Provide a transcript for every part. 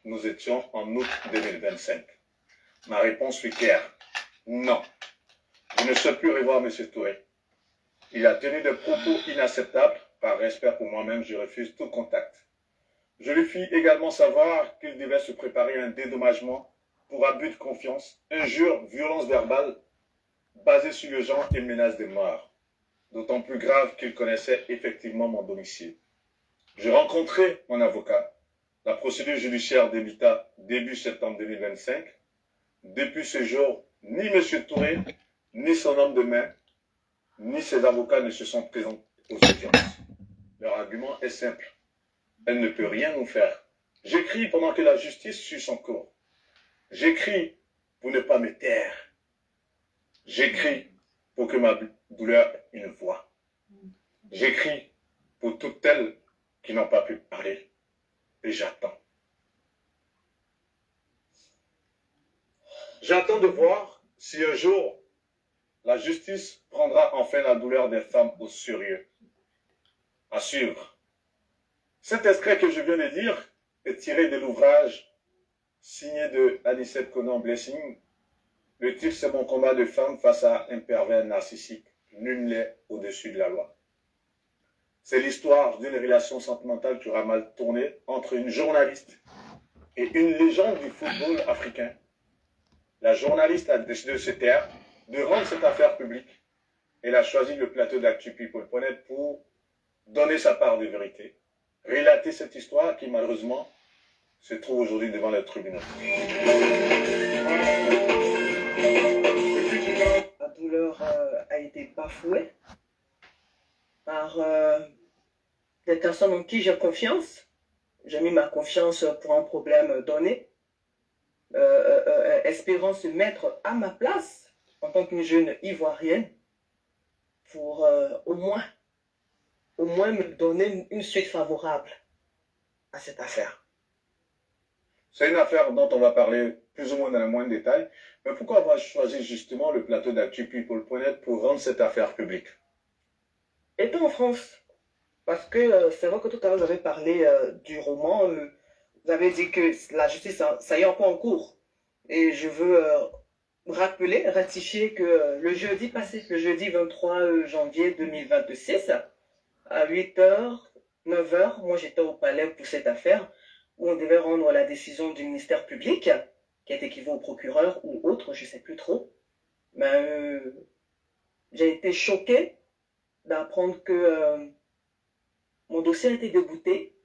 nous étions en août 2025. Ma réponse fut claire. Non. Je ne souhaite plus revoir M. Touré. Il a tenu des propos inacceptables. Par respect pour moi-même, je refuse tout contact. Je lui fis également savoir qu'il devait se préparer à un dédommagement pour abus de confiance, injures, violence verbale, basée sur le genre et menace de mort. D'autant plus grave qu'il connaissait effectivement mon domicile. J'ai rencontré mon avocat. La procédure judiciaire débuta début septembre 2025. Depuis ce jour, ni M. Touré, ni son homme de main, ni ses avocats ne se sont présentés aux audiences. Leur argument est simple. Elle ne peut rien nous faire. J'écris pendant que la justice suit son cours. J'écris pour ne pas me taire. J'écris pour que ma douleur ait une voix. J'écris pour toutes celles qui n'ont pas pu parler. Et j'attends. J'attends de voir si un jour la justice prendra enfin la douleur des femmes au sérieux. À suivre. Cet extrait que je viens de lire est tiré de l'ouvrage signé de Anicet Conan Blessing. Le titre, c'est Mon combat de femme face à un pervers narcissique. Nul n'est au-dessus de la loi. C'est l'histoire d'une relation sentimentale qui aura mal tourné entre une journaliste et une légende du football africain. La journaliste a décidé de se taire, de rendre cette affaire publique. Elle a choisi le plateau d'Actu People.net pour donner sa part de vérité, relater cette histoire qui malheureusement se trouve aujourd'hui devant les tribunaux. La douleur a été bafouée par des personnes en qui j'ai confiance. J'ai mis ma confiance pour un problème donné, espérant se mettre à ma place en tant qu'une jeune ivoirienne pour au moins me donner une suite favorable à cette affaire. C'est une affaire dont on va parler plus ou moins dans le moindre détail. Mais pourquoi avoir choisi justement le plateau d'Actu People.net pour rendre cette affaire publique? Étant en France, parce que c'est vrai que tout à l'heure vous avez parlé du roman, vous avez dit que la justice, ça y est encore en cours. Et je veux ratifier que le jeudi passé, le jeudi 23 janvier 2026, à 8h, 9h, moi j'étais au palais pour cette affaire, où on devait rendre la décision du ministère public, qui est équivalent au procureur ou autre, je ne sais plus trop. Mais j'ai été choquée d'apprendre que mon dossier a été débouté.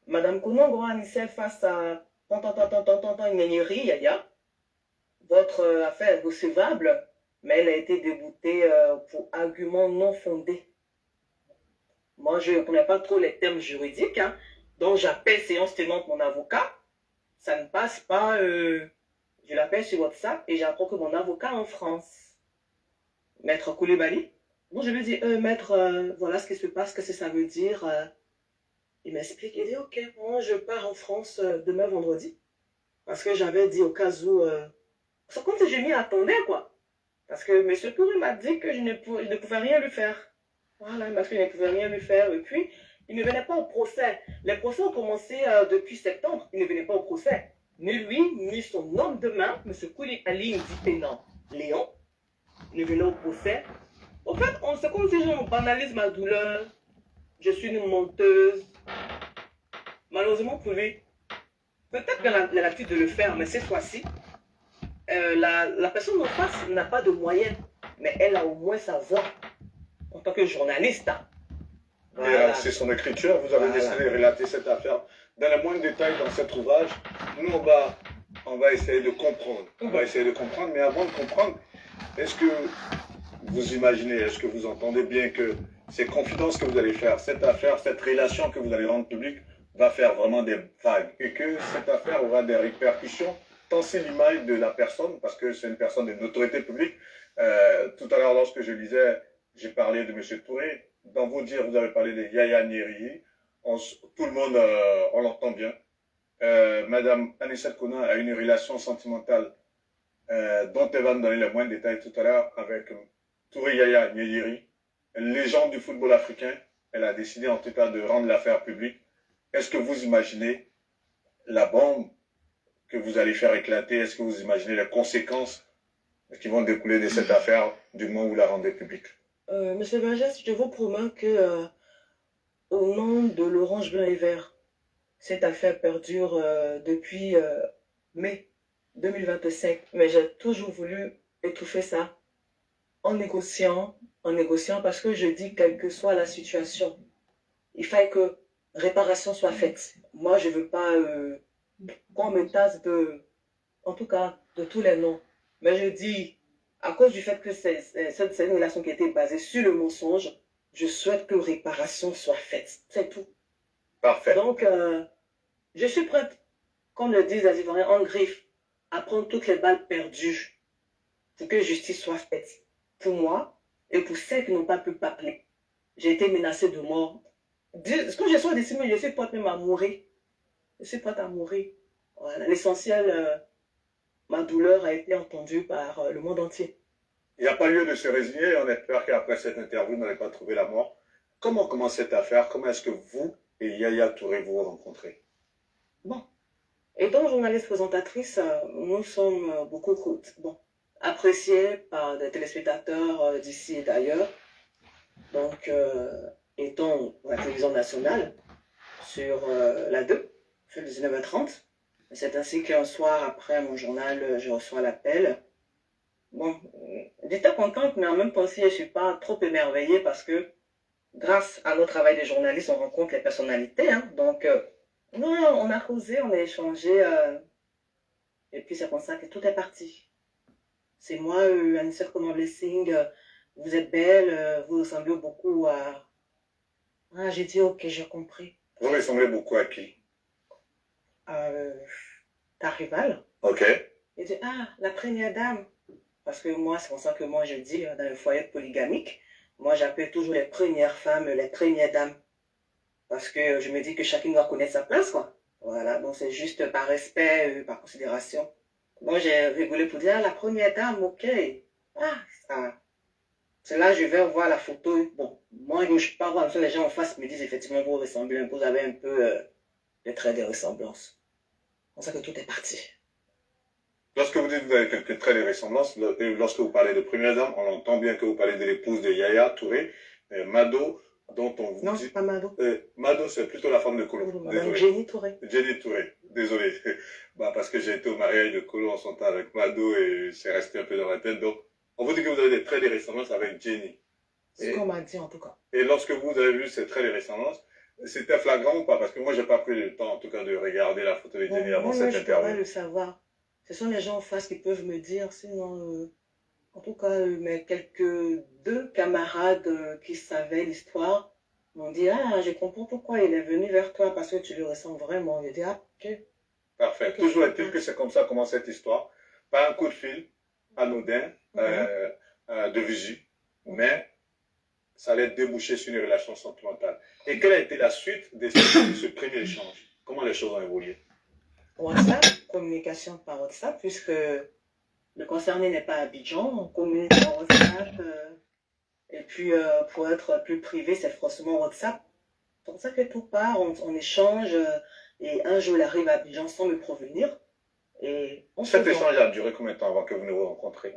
Madame Kounongo Anissé face à Ignagnerie, Yaya. Votre affaire est recevable, mais elle a été déboutée pour arguments non fondés. Moi, je ne connais pas trop les termes juridiques, hein, donc j'appelle séance tenante mon avocat. Ça ne passe pas, je l'appelle sur WhatsApp et j'apprends que mon avocat en France, Maître Koulibaly, bon, je lui dis, maître, voilà ce qui se passe, qu'est-ce que ça veut dire. Il m'explique, il dit, ok, moi je pars en France demain vendredi. Parce que j'avais dit au cas où, c'est comme si je m'y attendais, quoi. Parce que M. Touré m'a dit que je ne pouvais rien lui faire. Voilà, il m'a dit que je ne pouvais rien lui faire. Et puis, il ne venait pas au procès. Les procès ont commencé depuis septembre. Il ne venait pas au procès. Ni lui, ni son homme de main, M. Koulibaly Ndipena Léon, ne venait au procès. En fait, c'est comme si on banalise ma douleur. Je suis une menteuse. Malheureusement pour lui, peut-être qu'elle a l'habitude de le faire, mais cette fois-ci, la personne en face n'a pas de moyens, mais elle a au moins sa voix en tant que journaliste. Voilà. Et c'est son écriture, vous avez décidé de relater cette affaire dans le moindre détail dans cet ouvrage. Nous, on va essayer de comprendre. On va essayer de comprendre, mais avant de comprendre, est-ce que vous imaginez, est-ce que vous entendez bien que ces confidences que vous allez faire, cette affaire, cette relation que vous allez rendre publique, va faire vraiment des vagues et que cette affaire aura des répercussions, tant c'est l'image de la personne, parce que c'est une personne d'une autorité publique. Tout à l'heure, lorsque je lisais, j'ai parlé de M. Touré. Dans vos dires, vous avez parlé de Yaya Nyeri. Tout le monde, on l'entend bien. Madame Anicet Conan a une relation sentimentale dont elle va nous donner le moins de détails tout à l'heure avec Touré Yaya Nyeri, une légende du football africain. Elle a décidé en tout cas de rendre l'affaire publique. Est-ce que vous imaginez la bombe que vous allez faire éclater? Est-ce que vous imaginez les conséquences qui vont découler de cette affaire du moment où vous la rendez publique? Monsieur Vergès, je vous promets que, au nom de l'Orange Blanc et Vert, cette affaire perdure depuis mai 2025. Mais j'ai toujours voulu étouffer ça en négociant parce que je dis, quelle que soit la situation, il faut que réparation soit faite. Moi, je ne veux pas qu'on me tasse en tout cas, de tous les noms. Mais je dis, à cause du fait que c'est une relation qui a été basée sur le mensonge, je souhaite que réparation soit faite. C'est tout. Parfait. Donc, je suis prête, comme le disent les Ivoiriens, en griffe, à prendre toutes les balles perdues pour que justice soit faite. Pour moi et pour celles qui n'ont pas pu parler. J'ai été menacée de mort. Quand je suis décimée, je suis prête même à mourir. Je suis prête à mourir. Voilà. L'essentiel, ma douleur a été entendue par le monde entier. Il n'y a pas lieu de se résigner. On espère qu'après cette interview, vous n'allez pas trouver la mort. Comment commence cette affaire? Comment est-ce que vous et Yaya Touré vous rencontrez? Bon. Étant journaliste présentatrice, nous sommes beaucoup appréciés par des téléspectateurs d'ici et d'ailleurs. Donc, étant à la télévision nationale, sur la 2, sur le 19h30. C'est ainsi qu'un soir après mon journal, je reçois l'appel. Bon, j'étais contente, mais en même temps aussi, je ne suis pas trop émerveillée parce que grâce à notre travail de journaliste, on rencontre les personnalités. Hein. Donc, on a causé, on a échangé. Et puis, c'est comme ça que tout est parti. C'est moi, Anissa Conan Blessing. Vous êtes belle, vous ressemblez beaucoup à... Ah, j'ai dit, ok, j'ai compris. Vous ressemblez beaucoup à qui? Ta rivale. Ok. Il dit, ah, la première dame. Parce que moi, c'est pour ça que moi, je dis, dans le foyer polygamique, moi, j'appelle toujours les premières femmes, les premières dames. Parce que je me dis que chacune doit connaître sa place, quoi. Voilà, donc c'est juste par respect, par considération. Bon, j'ai rigolé pour dire, ah, la première dame, ok. Ah, ça... C'est là, je vais voir la photo. Bon, moi, je ne suis pas voir, les gens en face me disent, effectivement, vous ressemblez un peu, vous avez un peu les traits de ressemblance. C'est pour ça que tout est parti. Lorsque vous dites que vous avez quelques traits de ressemblance, lorsque vous parlez de première dame, on entend bien que vous parlez de l'épouse de Yaya Touré, Mado, dont on vous non, dit... c'est pas Mado. Mado, c'est plutôt la femme de Kolo. Madame Jenny Touré. Jenny Touré, désolé. Bah, parce que j'ai été au mariage de Kolo en son temps avec Mado et c'est resté un peu dans ma tête. Donc, on vous dit que vous avez des traits de ressemblance avec Jenny. C'est ce qu'on m'a dit en tout cas. Et lorsque vous avez vu ces traits de ressemblance, c'était flagrant ou pas? Parce que moi, j'ai pas pris le temps, en tout cas, de regarder la photo de Jenny avant cette interview. Je ne peux pas le savoir. Ce sont les gens en face qui peuvent me dire, sinon, en tout cas, mes quelques deux camarades qui savaient l'histoire m'ont dit, ah, je comprends pourquoi il est venu vers toi, parce que tu lui ressembles vraiment. Je dis, ah, ok. Parfait. Okay. Toujours est-il que c'est comme ça commence cette histoire. Pas un coup de fil anodin de visu, mais ça allait déboucher sur une relation sentimentale. Et quelle a été la suite de ce premier échange? Comment les choses ont évolué? WhatsApp, communication par WhatsApp, puisque le concerné n'est pas à Abidjan, on communique par WhatsApp. Et puis, pour être plus privé, c'est forcément WhatsApp. C'est pour ça que tout part, on échange. Et un jour, il arrive à Abidjan sans me prévenir. Et cet échange a duré combien de temps avant que vous ne vous rencontriez?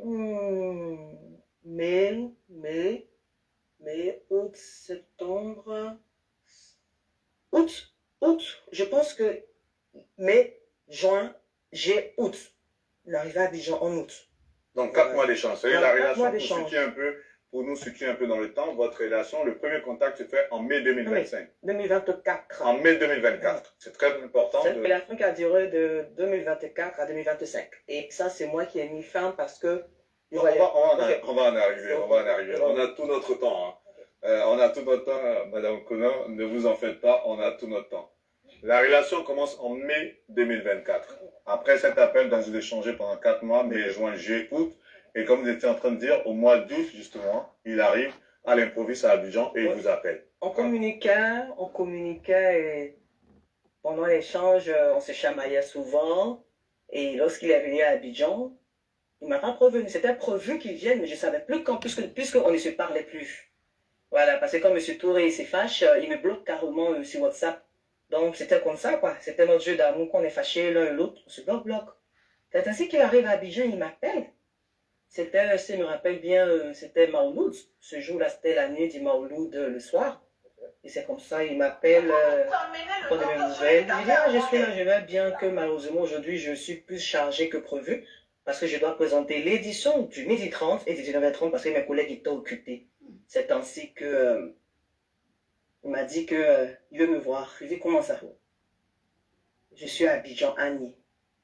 Mai, août, septembre. Août. Je pense que mai, juin, juillet, août. Il arrive à Abidjan en août. Donc 4 mois d'échange. C'est-à-dire la relation pour nous situer un peu dans le temps, votre relation, le premier contact se fait en mai 2025. 2024. En mai 2024. C'est très important. C'est une relation qui a duré de 2024 à 2025. Et ça, c'est moi qui ai mis fin parce que... On va en arriver. On a tout notre temps. Hein. On a tout notre temps, Madame Conan. Ne vous en faites pas, on a tout notre temps. La relation commence en mai 2024. Après cet appel dont vous échangez pendant 4 mois, mai, juin, juillet, août, et comme vous étiez en train de dire, au mois d'août, justement, il arrive à l'improviste à Abidjan et il vous appelle. On communiquait et pendant l'échange, on se chamaillait souvent. Et lorsqu'il est venu à Abidjan, il ne m'a pas prévenu. C'était prévu qu'il vienne, mais je ne savais plus quand, puisqu'on ne se parlait plus. Voilà, parce que quand M. Touré se fâche, il me bloque carrément sur WhatsApp. Donc, c'était comme ça, quoi. C'était notre jeu d'amour qu'on est fâchés l'un et l'autre. On se bloque. C'est ainsi qu'il arrive à Abidjan, il m'appelle. C'était, si je me rappelle bien, c'était Maouloud. Ce jour-là, c'était la nuit du Maouloud le soir. Et c'est comme ça, il m'appelle pour de mes nouvelles. Il dit, ah, je suis là, je vais bien que malheureusement aujourd'hui, je suis plus chargé que prévu parce que je dois présenter l'édition du 12h30 et du 19h30 parce que mes collègues étaient occupés. C'est ainsi que il m'a dit que il veut me voir. Je dis, comment ça? Je suis à Abidjan, Annie.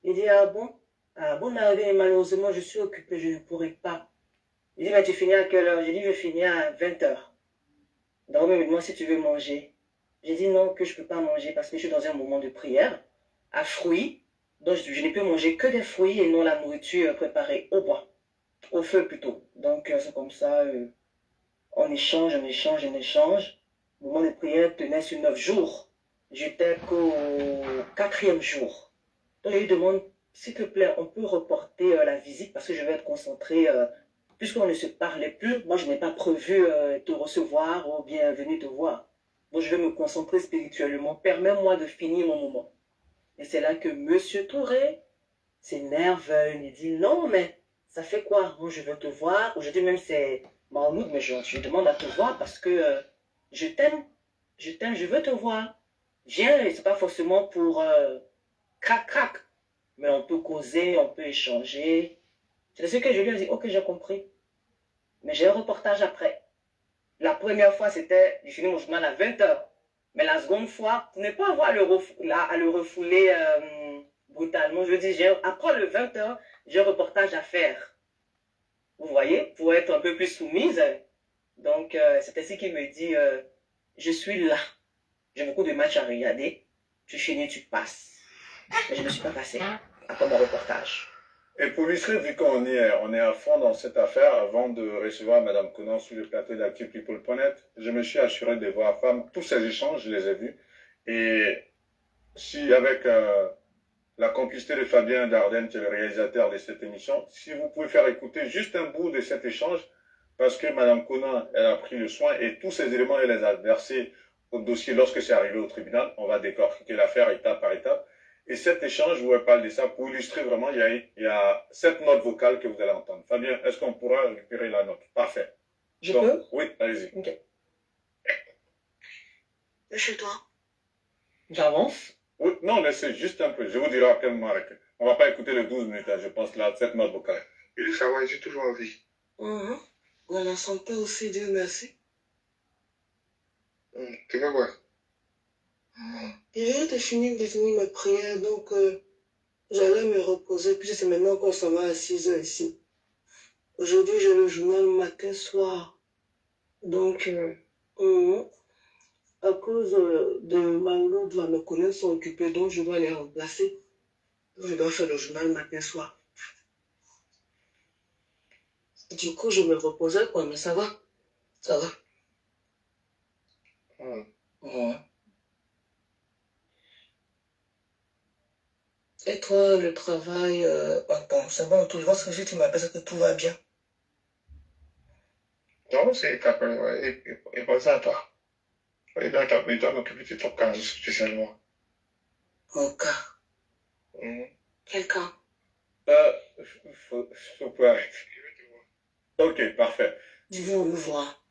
Il dit, ah bon? Ah bon, mais malheureusement, je suis occupé, je ne pourrai pas. Il dit, mais tu finis à quelle heure? J'ai dit, je finis à 20h. Donc, il me demande si tu veux manger. J'ai dit non, que je ne peux pas manger parce que je suis dans un moment de prière, à fruits. Donc, je ne peux manger que des fruits et non la nourriture préparée au bois, au feu plutôt. Donc, c'est comme ça, on échange. Le moment de prière tenait sur 9 jours. J'étais qu'au 4e jour. Donc, je lui demande, s'il te plaît, on peut reporter la visite parce que je vais être concentrée. Puisqu'on ne se parlait plus, moi, je n'ai pas prévu te recevoir ou bien venir te voir. Donc, je vais me concentrer spirituellement. Permets-moi de finir mon moment. Et c'est là que Monsieur Touré s'énerve. Il me dit, non, mais ça fait quoi? Moi, je veux te voir. Aujourd'hui même, c'est Mahmoud, mais je demande à te voir parce que je t'aime. Je veux te voir. Viens, et c'est pas forcément pour crac. Mais on peut causer, on peut échanger. C'est ce que je lui ai dit, ok, j'ai compris. Mais j'ai un reportage après. La première fois, c'était, j'ai fini mon journal à 20h. Mais la seconde fois, pour ne pas avoir à le refouler brutalement, je dis, après le 20h, j'ai un reportage à faire. Vous voyez, pour être un peu plus soumise. Donc, c'est ainsi qu'il me dit, je suis là. J'ai beaucoup de matchs à regarder. Tu finis, tu passes. Mais je ne me suis pas passée après mon reportage. Et pour illustrer, vu qu'on est à fond dans cette affaire, avant de recevoir Mme Conan sur le plateau d'ActuPeople.net, je me suis assuré de voir femme. Tous ces échanges, je les ai vus. Et si avec la complicité de Fabien Dardenne, qui est le réalisateur de cette émission, si vous pouvez faire écouter juste un bout de cet échange, parce que Mme Conan, elle a pris le soin et tous ces éléments, elle les a versés au dossier lorsque c'est arrivé au tribunal. On va décortiquer l'affaire étape par étape. Et cet échange, je vous parle de ça pour illustrer vraiment, il y a cette note vocale que vous allez entendre. Fabien, est-ce qu'on pourra récupérer la note? Parfait. Je peux? Oui, allez-y. Ok. Chez toi. J'avance. Oui, non, laissez juste un peu. Je vous dirai à quel moment arrêter. On va pas écouter les 12 minutes, hein, je pense, là, cette note vocale. Il dit, ça va, j'ai toujours envie. Dans la santé aussi, Dieu merci. Tu vas voir. Je viens de finir mes prières, donc j'allais me reposer, puis c'est maintenant qu'on s'en va à 6h ici. Aujourd'hui, j'ai le journal matin, soir. Donc, à cause de Maouloud, mes collègues sont occupés, donc je dois les remplacer. Je dois faire le journal matin, soir. Du coup, je me reposais, quoi, mais ça va. Ça va. Et toi, le travail, attends, c'est bon, tout, je vois ce que tu m'appelles, c'est que tout va bien. Non, c'est et pense à toi. Et là, tu dois m'occuper de ton cas, spécialement. Mon cas. Quel cas? Faut pas arrêter. Ok, parfait. Tu veux me voir.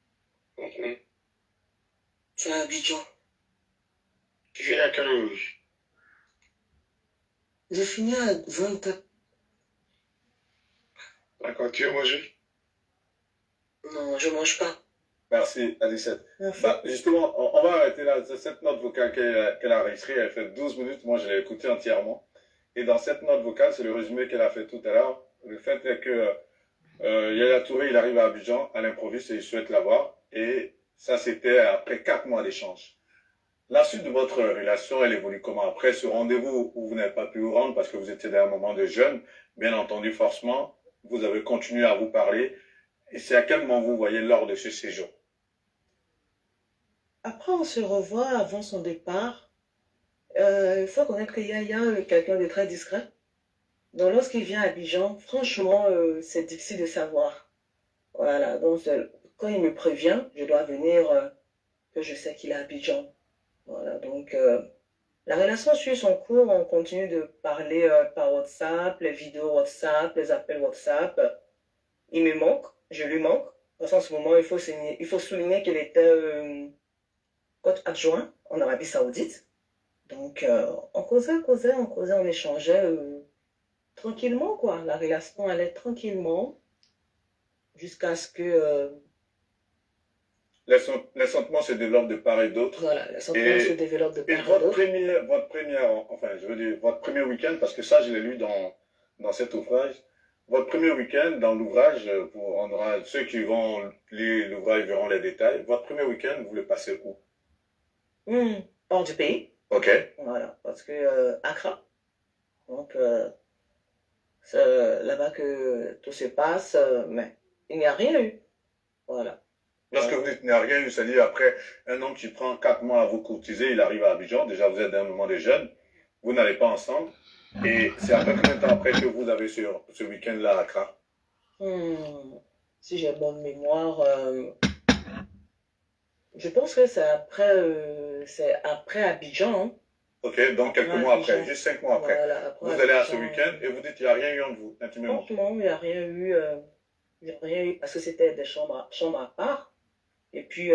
Tu es à Abidjan. Tu viens à quelle heure? J'ai fini à 20h. D'accord, tu veux manger? Non, je mange pas. Merci, Alicette. Bah, justement, on va arrêter là. Cette note vocale qu'elle a enregistrée, elle fait 12 minutes. Moi, je l'ai écoutée entièrement. Et dans cette note vocale, c'est le résumé qu'elle a fait tout à l'heure. Le fait est que Yaya Touré, il arrive à Abidjan à l'improviste et il souhaite la voir. Et ça, c'était après 4 mois d'échange. La suite de votre relation, elle évolue comment? Après ce rendez-vous où vous n'avez pas pu vous rendre parce que vous étiez dans un moment de jeûne, bien entendu, forcément, vous avez continué à vous parler. Et c'est à quel moment vous voyez lors de ce séjour? Après, on se revoit avant son départ. Il faut connaître que Yaya est quelqu'un de très discret. Donc, lorsqu'il vient à Abidjan, franchement, c'est difficile de savoir. Voilà, donc quand il me prévient, je dois venir, que je sais qu'il est à Abidjan. Voilà, donc La relation suit son cours, on continue de parler par WhatsApp, les vidéos WhatsApp, les appels WhatsApp. Il me manque, je lui manque. Parce qu'en ce moment, il faut souligner qu'il était coach adjoint en Arabie Saoudite. Donc, on on échangeait tranquillement, quoi. La relation allait tranquillement jusqu'à ce que Les sentiments se développent de part et d'autre. voilà, les sentiments se développent de Et part et d'autre. votre premier week-end, parce que ça, je l'ai lu dans cet ouvrage, votre premier week-end dans l'ouvrage, ceux qui vont lire l'ouvrage verront les détails. Votre premier week-end, vous le passez où? Hors du pays. Ok. Voilà, parce que Accra. Donc, c'est là-bas que tout se passe, mais il n'y a rien eu. Voilà. Lorsque vous dites qu'il n'y a rien eu, c'est-à-dire après un homme qui prend 4 mois à vous courtiser, il arrive à Abidjan, déjà vous êtes dans un moment de jeunes, vous n'allez pas ensemble, et c'est après combien de temps après que vous avez ce week-end-là à Accra? Si j'ai bonne mémoire, je pense que c'est après Abidjan. Hein. Ok, donc quelques mois après, juste 5 mois après. Voilà, vous allez à ce week-end et vous dites qu'il n'y a rien eu entre vous, intimement. Franchement, il n'y a rien eu. Il n'y a rien eu parce que c'était des chambres à part. Et puis,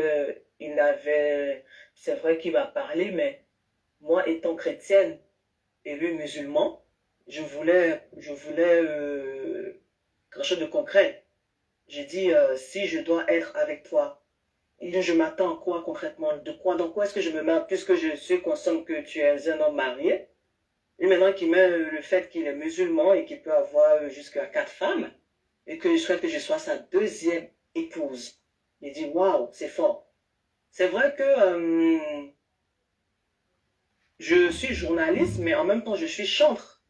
c'est vrai qu'il va parler, mais moi, étant chrétienne et lui musulman, je voulais quelque chose de concret. J'ai dit, si je dois être avec toi, je m'attends à quoi concrètement? Dans quoi est-ce que je me mets, puisque je suis consciente que tu es un homme marié, et maintenant qu'il met le fait qu'il est musulman et qu'il peut avoir jusqu'à 4 femmes, et que je souhaite que je sois sa deuxième épouse. Il dit, waouh, c'est fort. C'est vrai que je suis journaliste, mais en même temps, je suis chantre.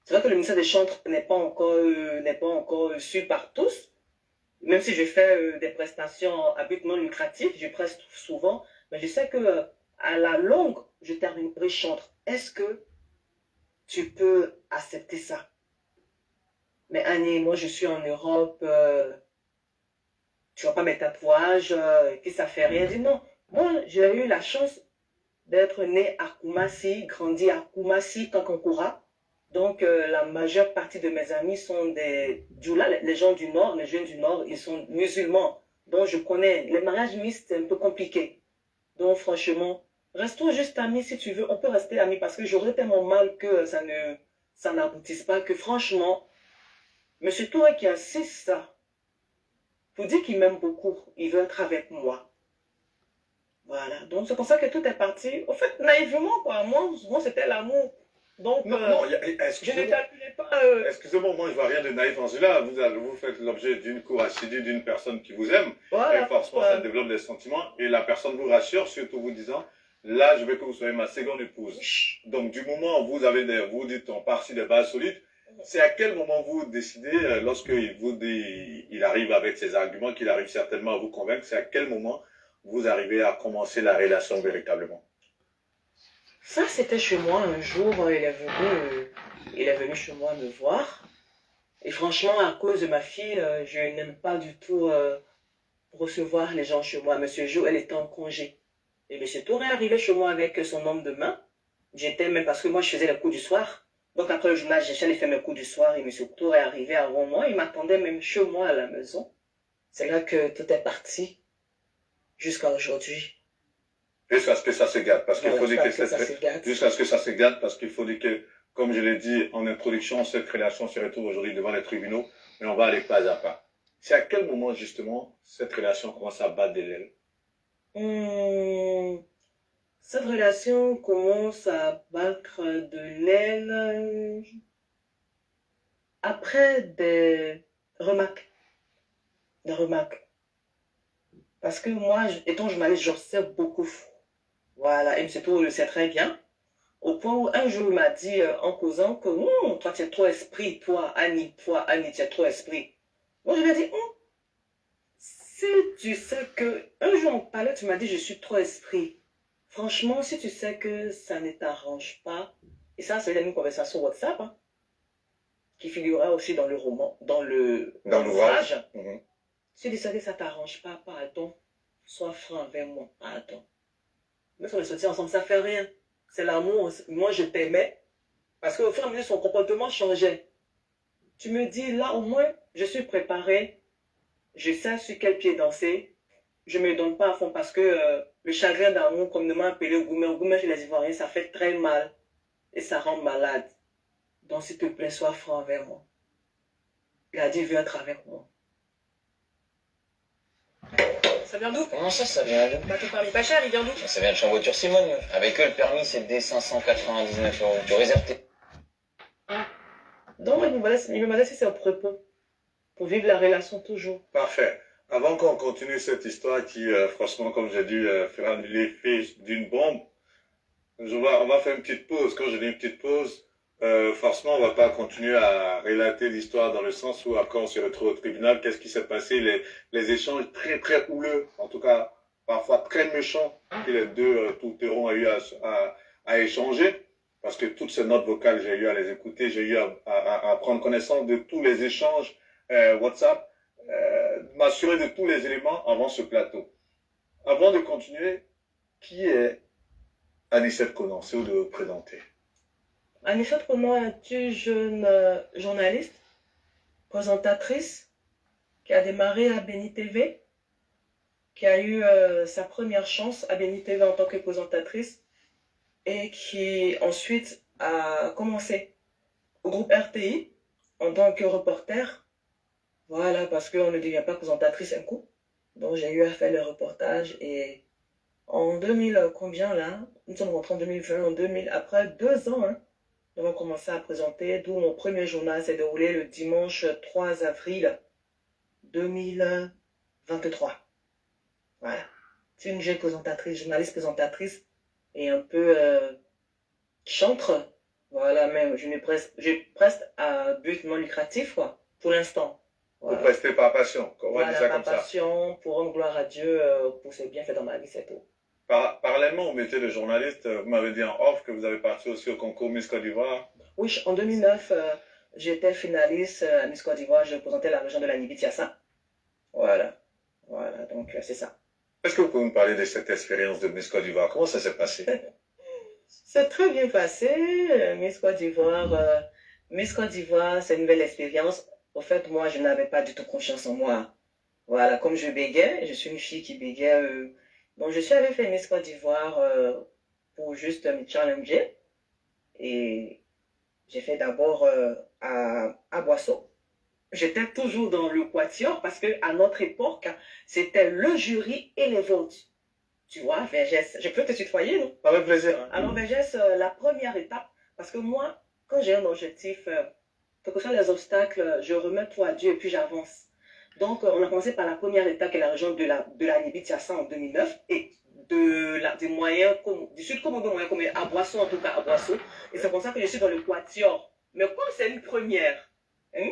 C'est vrai que le ministère des chantres n'est pas encore su par tous. Même si je fais des prestations à but non lucratif, je preste souvent, mais je sais que à la longue, je terminerai chantre. Est-ce que tu peux accepter ça? Mais Annie, moi je suis en Europe, tu vois pas mes tatouages, que ça fait rien. Je dis non, moi j'ai eu la chance d'être née à Koumassi, grandi à Koumassi, Kankankura. Donc la majeure partie de mes amis sont des Djoula, les gens du Nord, les jeunes du Nord, ils sont musulmans. Donc je connais, les mariages mixtes, c'est un peu compliqué. Donc franchement, restons juste amis si tu veux, on peut rester amis parce que j'aurais tellement mal que ça n'aboutisse pas, que franchement, Monsieur Touré qui insiste ça, pour dire qu'il m'aime beaucoup, il veut être avec moi. Voilà, donc c'est pour ça que tout est parti. Au fait, naïvement, quoi. Moi c'était l'amour. Donc, non, je ne calculais pas. Excusez-moi, moi je vois rien de naïf en cela. Vous faites l'objet d'une cour assidue d'une personne qui vous aime. Voilà, et forcément, ça développe des sentiments. Et la personne vous rassure, surtout vous disant, là, je veux que vous soyez ma seconde épouse. Donc, du moment où vous dites, on part sur des bases solides, c'est à quel moment vous décidez, lorsqu'il vous dit, il arrive avec ses arguments, qu'il arrive certainement à vous convaincre, c'est à quel moment vous arrivez à commencer la relation véritablement? Ça, c'était chez moi un jour, il est venu chez moi me voir. Et franchement, à cause de ma fille, je n'aime pas du tout recevoir les gens chez moi. Monsieur Jo, elle était en congé. Et Monsieur Touré est arrivé chez moi avec son homme de main. J'étais même parce que moi, je faisais les coups du soir. Donc après le journal, j'allais faire mes coups du soir et Monsieur Touré est arrivé avant moi. Il m'attendait même chez moi à la maison. C'est là que tout est parti jusqu'à aujourd'hui. Jusqu'à ce que ça se gâte, parce qu'il faut dire que jusqu'à ce que ça se gâte, parce qu'il faut dire que, comme je l'ai dit en introduction, cette relation se retrouve aujourd'hui devant les tribunaux, mais on va aller pas à pas. C'est à quel moment, justement, cette relation commence à battre de l'aile? Cette relation commence à battre de l'aile après des remarques. Des remarques. Parce que moi, étant journaliste, j'en sais beaucoup. Voilà, et M. Tour le sait très bien. Au point où un jour, il m'a dit, en causant, que toi, tu es trop esprit, toi, Annie, tu es trop esprit. Moi, je lui ai dit, si tu sais que, un jour, on parlait, tu m'as dit, je suis trop esprit. Franchement, si tu sais que ça ne t'arrange pas, et ça, c'est une conversation WhatsApp, hein, qui figurera aussi dans le roman, dans l'ouvrage. Si tu sais que ça ne t'arrange pas, pardon, sois franc avec moi, pardon. Mais on est sortis ensemble, ça fait rien. c'est l'amour. Moi, je t'aimais. Parce qu'au fur et à mesure, son comportement changeait. Tu me dis, là, au moins, je suis préparée. Je sais sur quel pied danser. Je ne me donne pas à fond parce que le chagrin d'amour, comme de m'appeler au gourmet chez les Ivoiriens, ça fait très mal. Et ça rend malade. Donc, s'il te plaît, sois franc avec moi. Gadi veut être avec moi. Ça vient d'où? Comment ça vient d'où? Bah ton permis pas cher, il vient d'où? Ça vient de Chamboiture Simone. Avec eux, le permis, c'est des 599 euros. Tu réserves tes... Donc, il me demandait si c'est un propos. Pour vivre la relation toujours. Parfait. Avant qu'on continue cette histoire qui, franchement, comme j'ai dit, fera l'effet d'une bombe, on va faire une petite pause. Quand je dis une petite pause, forcément, on va pas continuer à relater l'histoire dans le sens où après on se retrouve au tribunal, qu'est-ce qui s'est passé, les échanges très très houleux, en tout cas parfois très méchants, que les deux tourterons ont eu à échanger, parce que toutes ces notes vocales, j'ai eu à les écouter, j'ai eu à prendre connaissance de tous les échanges WhatsApp, m'assurer de tous les éléments avant ce plateau. Avant de continuer, qui est Anicette Conan? C'est où de vous présenter? Anicette Conan est une jeune journaliste, présentatrice, qui a démarré à Béni TV, qui a eu sa première chance à Béni TV en tant que présentatrice et qui ensuite a commencé au groupe RTI en tant que reporter. Voilà, parce qu'on ne devient pas présentatrice un coup. Donc j'ai eu à faire le reportage et en 2000, combien là? Nous sommes rentrés en 2020, en 2000, après 2 ans, hein, nous avons commencé à présenter, d'où mon premier journal s'est déroulé le dimanche 3 avril 2023. Voilà. C'est une jeune présentatrice, journaliste présentatrice et un peu chantre. Voilà, mais je preste à but non lucratif, quoi, pour l'instant. Vous prestez par passion, on va dire ça comme ça. Par passion, pour rendre gloire à Dieu, pour ses bienfaits dans ma vie, c'est tout. Parallèlement au métier de journaliste, vous m'avez dit en off que vous avez parti aussi au concours Miss Côte d'Ivoire. Oui, en 2009, j'étais finaliste à Miss Côte d'Ivoire, je représentais la région de la Nibi-Tiassa. Voilà, donc c'est ça. Est-ce que vous pouvez me parler de cette expérience de Miss Côte d'Ivoire? Comment ça s'est passé? C'est très bien passé, Miss Côte d'Ivoire. Miss Côte d'Ivoire, c'est une belle expérience. Au fait, moi, je n'avais pas du tout confiance en moi. Voilà, comme je bégayais, je suis une fille qui bégait. Donc, je suis allée faire Miss Côte d'Ivoire pour juste me challenger. Et j'ai fait d'abord à Boisseau. J'étais toujours dans le quatuor parce qu'à notre époque, c'était le jury et les votes. Tu vois, Vergès, je peux te tutoyer, non? Avec plaisir. Alors, Vergès, la première étape, parce que moi, quand j'ai un objectif, quels que soient les obstacles, je remets tout à Dieu et puis j'avance. Donc, on a commencé par la première étape qui est la région de la Nibi-Tiassa en 2009 et du sud comme moyen comme à Boisseau, en tout cas à Boisseau. Et c'est comme ça que je suis dans le quatuor. Mais comme c'est une première, hein,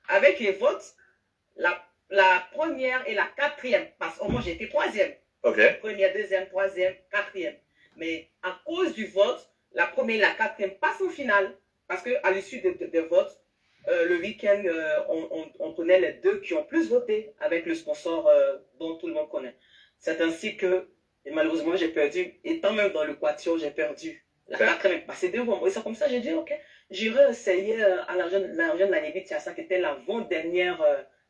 avec les votes, la première et la quatrième, parce que moi j'étais troisième. Ok. Première, deuxième, troisième, quatrième. Mais à cause du vote, la première et la quatrième passent en finale. Parce qu'à l'issue des votes, le week-end, on connaît les deux qui ont plus voté avec le sponsor dont tout le monde connaît. C'est ainsi que, et malheureusement, j'ai perdu. Étant même dans le quatuor, j'ai perdu. La quatrième est passée devant moi. Et c'est comme ça que j'ai dit, ok, j'irai essayer à la région de la Nibi-Tiassa, qui était l'avant-dernière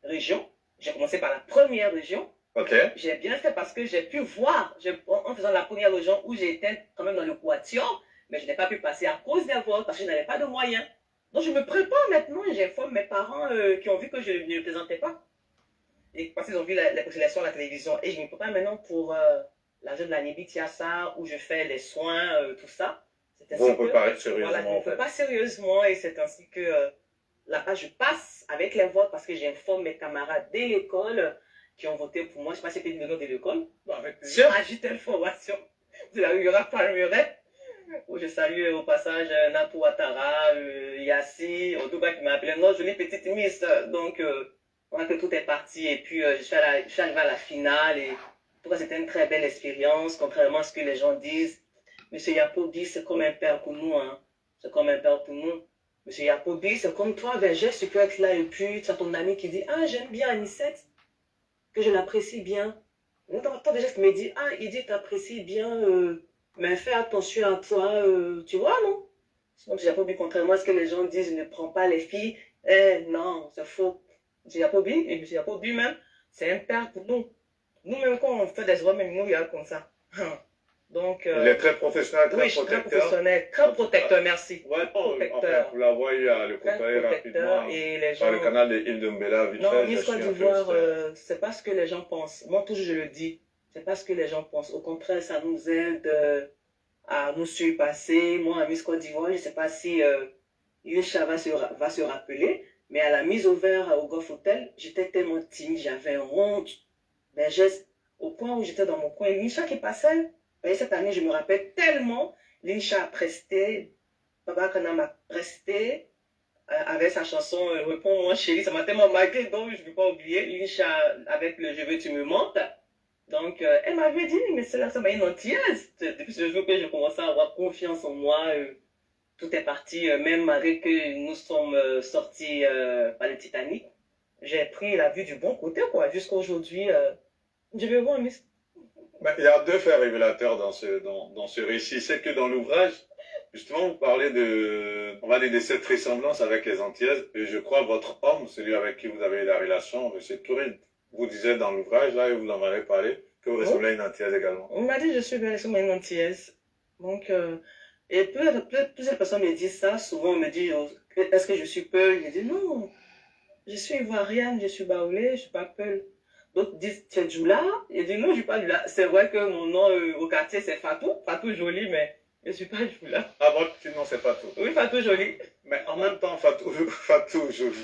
région. J'ai commencé par la première région. Ok. J'ai bien fait parce que j'ai pu voir, en faisant la première région où j'étais quand même dans le quatuor, mais je n'ai pas pu passer à cause des votes parce que je n'avais pas de moyens. Donc je me prépare maintenant et j'informe mes parents qui ont vu que je ne me présentais pas. Et parce qu'ils ont vu la consultation à la télévision. Et je me prépare maintenant pour la région de la Nibi-Tiassa où je fais les soins, tout ça. Vous ne préparez sérieusement. Voilà, je ne fais pas sérieusement et c'est ainsi que là-bas je passe avec les votes parce que j'informe mes camarades dès l'école qui ont voté pour moi. Je ne sais pas si c'était le nom de l'école. Bon, avec plaisir. Agite information de la Ura Palmeret, où je salue au passage Natou Ouattara, Yassi, en tout cas qui m'a appelé notre jolie petite miss. Donc, voilà que tout est parti. Et puis, je suis arrivé à la finale. Et en tout cas, c'était une très belle expérience, contrairement à ce que les gens disent. Monsieur Yapoubi, c'est comme un père pour nous. Hein. C'est comme un père pour nous. Monsieur Yapoubi, c'est comme toi, Vergès, tu peux être là et puis tu as ton ami qui dit « Ah, j'aime bien Anicette, que je l'apprécie bien. » Toi, déjà, tu me dis « Ah, il dit t'apprécies bien Mais fais attention à toi, tu vois, non? Donc, Jacobi, contrairement à ce que les gens disent, ne prends pas les filles. Non, c'est faux. Jacobi, et Jacobi même, c'est un père pour nous. Nous-mêmes, quand on fait des erreurs, même nous, il y a comme ça. Donc, Il est très professionnel, très oui, je suis très protecteur. professionnel, très protecteur, merci. Ouais, Protecteur. enfin, vous la voyez à le Très comparer protecteur rapidement et les par le gens... canal de Île de Mbella, vite Non, fait, Miss je Côte suis un peu d'Ivoire, fier. c'est pas ce que les gens pensent. Moi, toujours, je le dis. C'est pas ce que les gens pensent. Au contraire, ça nous aide à nous surpasser. Moi, à Miss Côte d'Ivoire, je sais pas si Yusha va se rappeler, mais à la mise au vert au Golf Hotel, j'étais tellement timide, j'avais honte. Ben, au point où j'étais dans mon coin, Yusha qui passait. Et cette année, je me rappelle tellement, Linsha a presté, Baba Kana m'a presté, avec sa chanson Réponds-moi chérie, ça m'a tellement marqué, donc je ne peux pas oublier. Linsha avec le Je veux tu me montes. Donc, elle m'avait dit, mais cela, ça m'a une antillaise. Depuis ce jour que j'ai commencé à avoir confiance en moi, tout est parti, même malgré que nous sommes sortis par le Titanic. J'ai pris la vue du bon côté, quoi. Jusqu'à aujourd'hui, je vais voir Miss. Mais il y a deux faits révélateurs dans ce récit. C'est que dans l'ouvrage, justement, vous parlez on va dire, de cette ressemblance avec les Antillaises. Et je crois votre homme, celui avec qui vous avez eu la relation, M. Touré, vous disait dans l'ouvrage, là, et vous en avez parlé, que vous ressemblez à une Antillaise également. On m'a dit que je suis bien une Antillaise. Donc, et plusieurs personnes me disent ça. Souvent, on me dit, est-ce que je suis Peul? Je dis non, je suis ivoirienne, je suis baoulée, je ne suis pas Peul. D'autres disent, tu es Djoula? Je dis non, je ne suis pas Djoula. C'est vrai que mon nom au quartier, c'est Fatou. Fatou Joli, mais je ne suis pas Djoula. Ah, votre petit nom, c'est Fatou. Oui, Fatou Joli. Mais en même temps, Fatou Joli,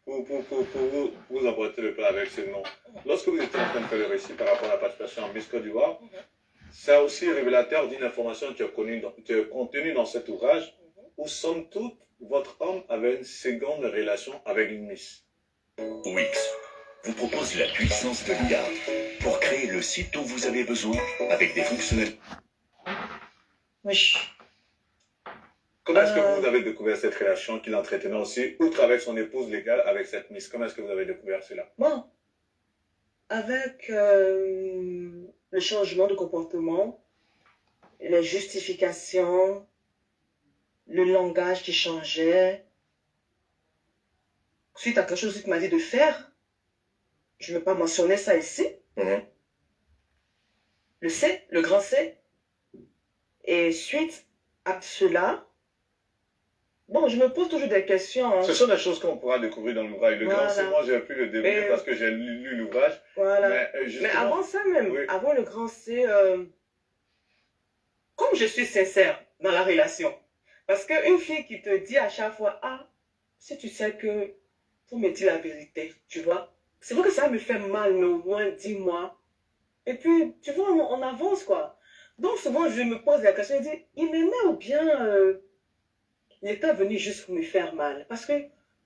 pour vous emboîter le plat avec ce nom. Lorsque vous étiez en train de faire le récit par rapport à la participation en Miss Côte d'Ivoire, c'est aussi révélateur d'une information qui est contenue dans cet ouvrage, où somme toute, votre homme avait une seconde relation avec une Miss. Wix vous propose la puissance de l'IA pour créer le site dont vous avez besoin avec des fonctionnalités. Oui. Comment est-ce que vous avez découvert cette relation qu'il entretenait aussi, outre avec son épouse légale, avec cette Miss? Comment est-ce que vous avez découvert cela? Bon, avec le changement de comportement, les justifications, le langage qui changeait, suite à quelque chose que tu m'as dit de faire, je ne vais pas mentionner ça ici. Le C, le grand C. Et suite à cela, bon, je me pose toujours des questions. Hein. Ce sont des choses qu'on pourra découvrir dans l'ouvrage. Le grand C, moi, j'ai pu le découvrir parce que j'ai lu l'ouvrage. Voilà. Mais avant ça même, oui. avant le grand C, comme je suis sincère dans la relation, parce qu'une fille qui te dit à chaque fois, ah, si tu sais que, faut me dire la vérité, tu vois. C'est vrai que ça me fait mal, mais au moins, dis-moi. Et puis, tu vois, on avance, quoi. Donc, souvent, je me pose la question, je dis, il m'aimait ou bien il était venu juste pour me faire mal. Parce que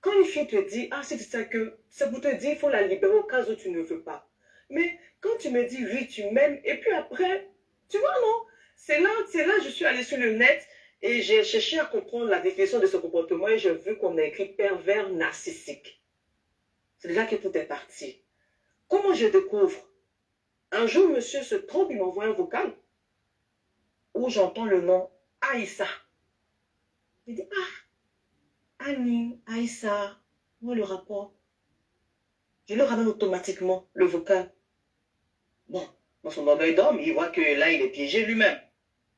quand une fille te dit, ah, si tu sais que c'est pour te dire, il faut la libérer au cas où tu ne veux pas. Mais quand tu me dis, oui, tu m'aimes, et puis après, tu vois, non? C'est là, je suis allée sur le net et j'ai cherché à comprendre la définition de ce comportement et j'ai vu qu'on a écrit pervers narcissique. C'est déjà que tout est parti. Comment je découvre? Un jour, monsieur se trompe, il m'envoie un vocal où j'entends le nom Aïssa. Il dit, ah, Annie, Aïssa, moi le rapport. Je le ramène automatiquement, le vocal. Bon, dans son orgueil d'homme, il voit que là, il est piégé lui-même.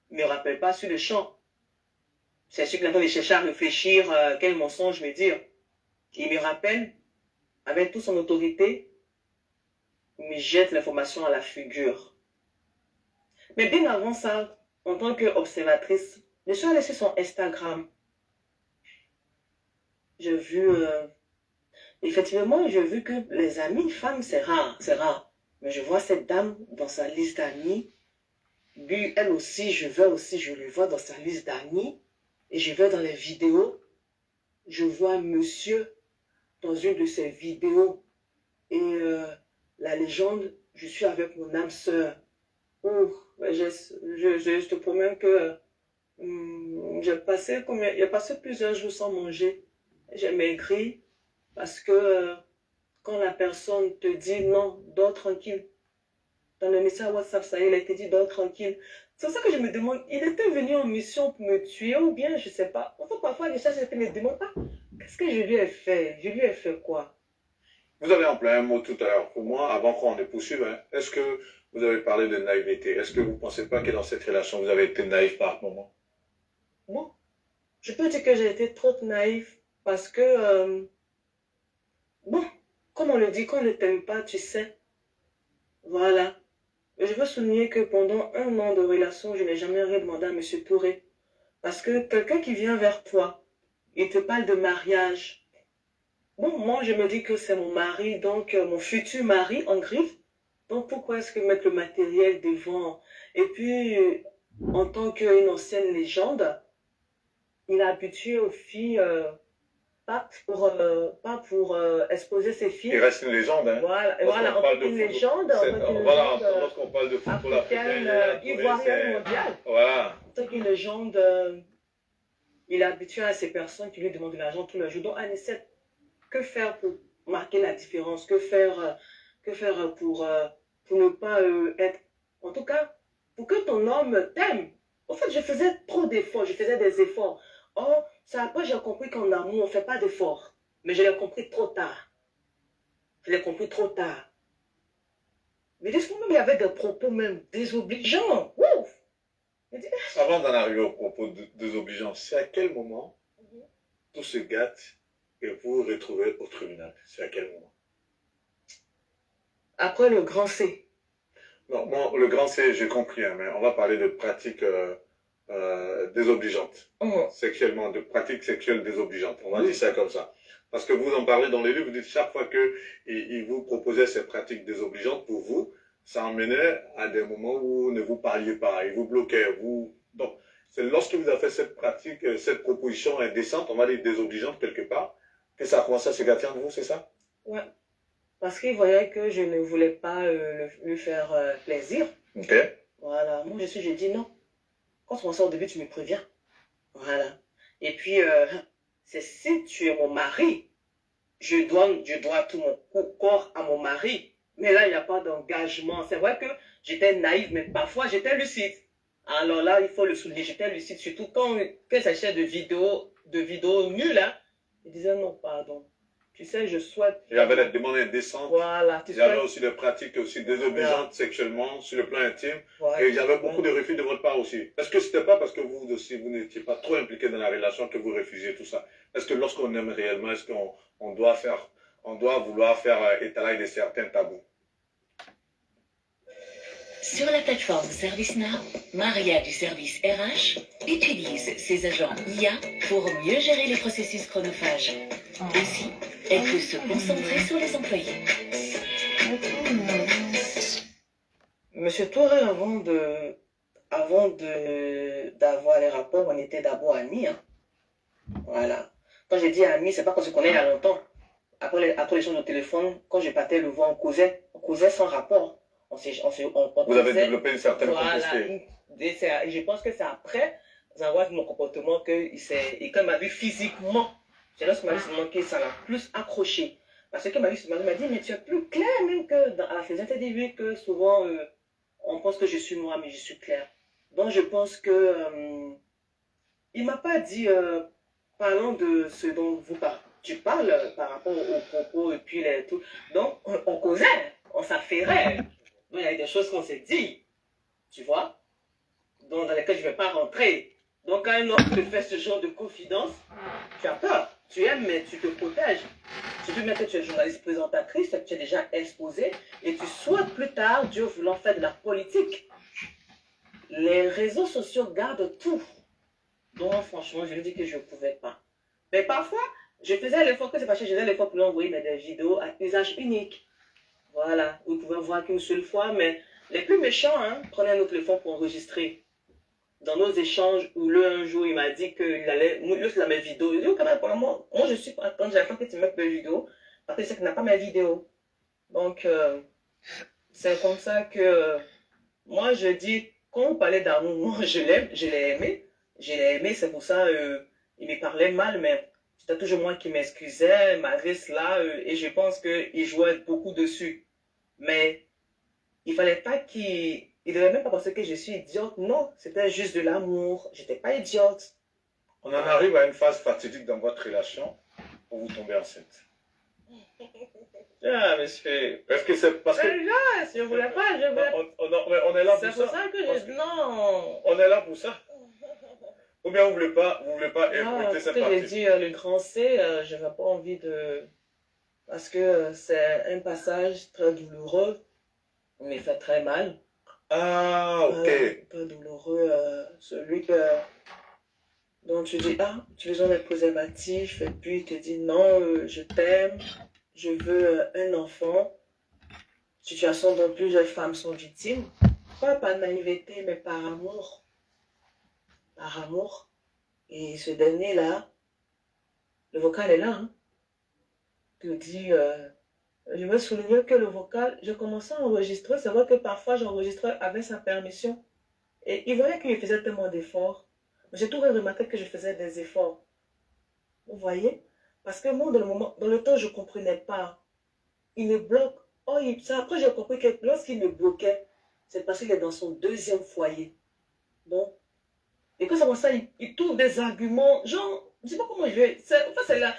Il ne me rappelle pas sur le champ. C'est sûr qu'il est en train de chercher à réfléchir quel mensonge me dire. Il me rappelle, avec toute son autorité, il me jette l'information à la figure. Mais bien avant ça, en tant qu'observatrice, je suis allée sur son Instagram. J'ai vu, effectivement, j'ai vu que les amis femmes, c'est rare. Mais je vois cette dame dans sa liste d'amis. Lui, elle aussi, je le vois dans sa liste d'amis. Et je vais dans les vidéos. Je vois un monsieur dans une de ses vidéos. Et la légende, je suis avec mon âme sœur. Je te promets que j'ai passé plusieurs jours sans manger. J'ai maigri parce que quand la personne te dit non, dors tranquille. Dans le message WhatsApp, ça y est, il a été dit dors tranquille. C'est pour ça que je me demande, il était venu en mission pour me tuer ou bien, je sais pas. Enfin, parfois, les gens je me demande, ah, qu'est-ce que je lui ai fait? Je lui ai fait quoi? Vous avez employé un mot tout à l'heure. Pour moi, avant qu'on ne poursuive, hein, est-ce que vous avez parlé de naïveté? Est-ce que vous ne pensez pas que dans cette relation, vous avez été naïf par moment? Bon, je peux dire que j'ai été trop naïf parce que, bon, comme on le dit, quand on ne t'aime pas, tu sais. Voilà. Je veux souligner que pendant 1 an de relation, je n'ai jamais rien demandé à M. Touré. Parce que quelqu'un qui vient vers toi, il te parle de mariage. Bon, moi, je me dis que c'est mon mari, donc mon futur mari en griffe. Donc, pourquoi est-ce que mettre le matériel devant? Et puis, en tant qu'une ancienne légende, il a habitué aux filles, pas pour exposer ses Il filles. reste une légende, hein. Voilà, et Lorsqu'on voilà, parle de une football, légende, en fait, une voilà, légende lorsqu'on parle de football africain, africaine, ivoirienne, mondiale. Voilà. C'est qu'une légende, il est habitué à ces personnes qui lui demandent de l'argent tous les jours. Donc, Anicette, que faire pour marquer la différence? Que faire pour ne pas être... En tout cas, pour que ton homme t'aime. En fait, je faisais trop d'efforts, je faisais des efforts. Oh, c'est après j'ai compris qu'en amour, on ne fait pas d'efforts. Mais je l'ai compris trop tard. Je l'ai compris trop tard. Mais des fois même, il y avait des propos même désobligeants. Ouf! Avant d'en arriver aux propos désobligeants, c'est à quel moment tout se gâte et vous vous retrouvez au tribunal? C'est à quel moment? Après le grand C. Non, bon, le grand C, j'ai compris, hein, mais on va parler de pratiques désobligeantes. Sexuellement, de pratiques sexuelles désobligeantes. On va dire ça comme ça. Parce que vous en parlez dans les livres, vous dites chaque fois qu'il vous proposait ces pratiques désobligeantes pour vous, ça emmenait à des moments où vous ne vous parliez pas, il vous bloquait. Donc, c'est lorsque vous avez fait cette pratique, cette proposition indécente, on va dire désobligeante quelque part, que ça a commencé à se gâter entre vous, c'est ça? Ouais. Parce qu'il voyait que je ne voulais pas lui faire plaisir. Ok. Voilà. Moi, j'ai dit non. Quand on sort au début, tu me préviens. Voilà. Et puis, c'est si tu es mon mari, je dois tout mon corps à mon mari. Mais là, il n'y a pas d'engagement. C'est vrai que j'étais naïve, mais parfois, j'étais lucide. Alors là, il faut le souligner, j'étais lucide. Surtout quand il s'agissait de vidéos nulles, hein. Je disais non, pardon. Tu sais, je souhaite... Il y avait des demandes indécentes. Voilà. Il y avait aussi des pratiques aussi désobligeantes sexuellement sur le plan intime. Voilà. Et il y avait beaucoup de refus de votre part aussi. Est-ce que c'était pas parce que vous aussi, vous n'étiez pas trop impliqué dans la relation que vous refusiez tout ça? Est-ce que lorsqu'on aime réellement, est-ce qu'on doit vouloir faire étaler de certains tabous? Sur la plateforme ServiceNow, Maria du service RH utilise ses agents IA pour mieux gérer les processus chronophages. Ainsi, elle peut se concentrer sur les employés. Monsieur Touré, avant d'avoir les rapports, on était d'abord amis. Hein. Voilà. Quand j'ai dit amis, c'est pas qu'on se connaît il y a longtemps. Après l'échange de téléphone, quand je partais le voir, on causait sans rapport. Vous avez développé une certaine complicité. Et je pense que c'est après avoir vu mon comportement que quand il m'a vu physiquement, c'est lorsqu'il m'a vu seulement que ça l'a plus accroché. Parce que quand il m'a vu seulement, il m'a dit, mais tu es plus clair même que à la faisant des débuts que souvent on pense que je suis noire, mais je suis claire. Donc je pense que il m'a pas dit, parlant de ce dont tu parles par rapport aux propos et puis tout. Donc on causait, on s'affairait. Donc, il y a des choses qu'on s'est dit, tu vois, dans lesquelles je ne vais pas rentrer. Donc, quand un homme te fait ce genre de confidence, tu as peur. Tu aimes, mais tu te protèges. Surtout même que tu es journaliste présentatrice, que tu es déjà exposé, et tu souhaites plus tard, Dieu voulant faire de la politique. Les réseaux sociaux gardent tout. Donc, franchement, je lui dis que je ne pouvais pas. Mais parfois, je faisais l'effort, que c'est parce que je faisais l'effort pour lui envoyer des vidéos à usage unique. Voilà, vous pouvez voir qu'une seule fois, mais les plus méchants prenaient un autre téléphone pour enregistrer. Dans nos échanges, où un jour, il m'a dit qu'il allait, lui, il a mes vidéos. Il dit, oh, quand même, pour moi, je suis pas, quand j'attends que tu mettes mes vidéos, parce que c'est qu'il n'a pas mes vidéos. Donc, c'est comme ça que, moi, je dis, quand on parlait d'amour, moi, je l'ai aimé, c'est pour ça, il me parlait mal, mais c'était toujours moi qui m'excusais, malgré cela, et je pense qu'il jouait beaucoup dessus. Mais il ne fallait pas qu'il Il ne devait même pas penser que je suis idiote. Non, c'était juste de l'amour. J'étais pas idiote. On en arrive à une phase fatidique dans votre relation où vous tombez enceinte. Ah, monsieur. Est-ce que c'est parce que... Là, si je voulais pas, je voulais pas. On est là C'est pour pour ça. ça que Parce je... Non. On est là pour ça. Ou bien vous voulez pas Non, effronter ce cette que j'ai partie. dit, le grand C, je n'avais pas envie de... Parce que c'est un passage très douloureux, mais fait très mal. Ah, ok. Très douloureux, celui que... dont tu dis, ah, tu veux des préservatifs, et puis il te dit, non, je t'aime, je veux un enfant. Situation dont plusieurs femmes sont victimes. Pas par naïveté, mais par amour. Par amour. Et ce dernier-là, le vocal est là, hein, te dit, je veux souligner que le vocal, je commençais à enregistrer, c'est vrai que parfois j'enregistrais avec sa permission. Et il voyait qu'il faisait tellement d'efforts. J'ai toujours remarqué que je faisais des efforts. Vous voyez? Parce que moi, dans le temps, je ne comprenais pas. Il me bloque. Oh, après, j'ai compris que lorsqu'il me bloquait, c'est parce qu'il est dans son deuxième foyer. Bon. Et que c'est comme ça, il trouve des arguments. Genre, je ne sais pas comment je vais. En fait, c'est là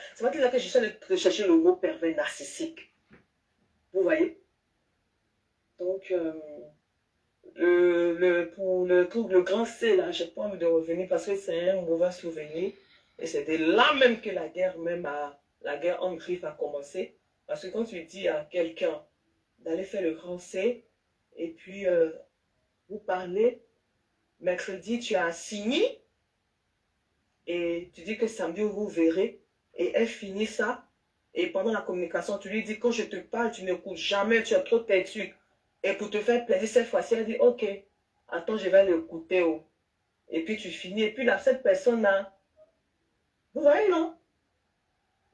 que je suis allée chercher le mot pervers narcissique. Vous voyez? Donc, pour le grand C, là, je n'ai pas envie de revenir parce que c'est un mauvais souvenir. Et c'était là même que la guerre en griffe a commencé. Parce que quand tu dis à quelqu'un d'aller faire le grand C, et puis vous parlez, mercredi tu as signé, et tu dis que samedi vous verrez, et elle finit ça, et pendant la communication, tu lui dis, quand je te parle, tu n'écoutes jamais, tu es trop têtu. Et pour te faire plaisir cette fois-ci, elle dit, ok, attends, je vais l'écouter. Oh. Et puis tu finis, et puis là, cette personne-là, vous voyez, non?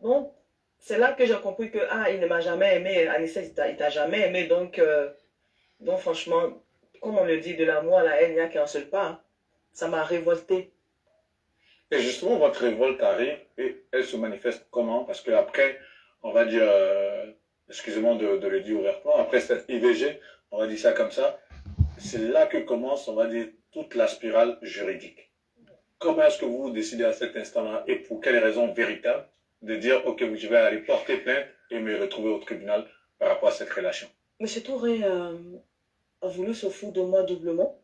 Donc, c'est là que j'ai compris que, il ne m'a jamais aimé, Anicette, il t'a jamais aimé, donc franchement, comme on le dit, de l'amour à la haine, il n'y a qu'un seul pas. Hein. Ça m'a révolté. Et justement, votre révolte arrive et elle se manifeste comment? Parce qu'après, on va dire, excusez-moi de le dire ouvertement, après cette IVG, on va dire ça comme ça, c'est là que commence, on va dire, toute la spirale juridique. Comment est-ce que vous décidez à cet instant-là et pour quelles raisons véritables de dire, ok, je vais aller porter plainte et me retrouver au tribunal par rapport à cette relation? M. Touré a voulu se foutre de moi doublement,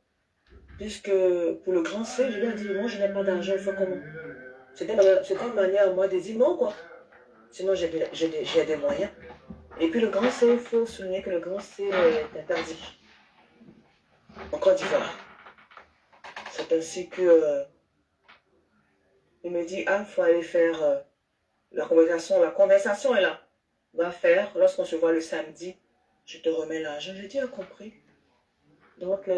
puisque pour le grand C, je lui ai dit, moi je n'ai pas d'argent, il faut comment? C'était une manière à moi de dire non, quoi. Sinon j'ai des moyens. Et puis le grand C, il faut souligner que le grand C est interdit en Côte d'Ivoire. C'est ainsi que il me dit, il faut aller faire la conversation. La conversation est là. Va faire, lorsqu'on se voit le samedi, je te remets l'argent. Je dis, compris. Donc,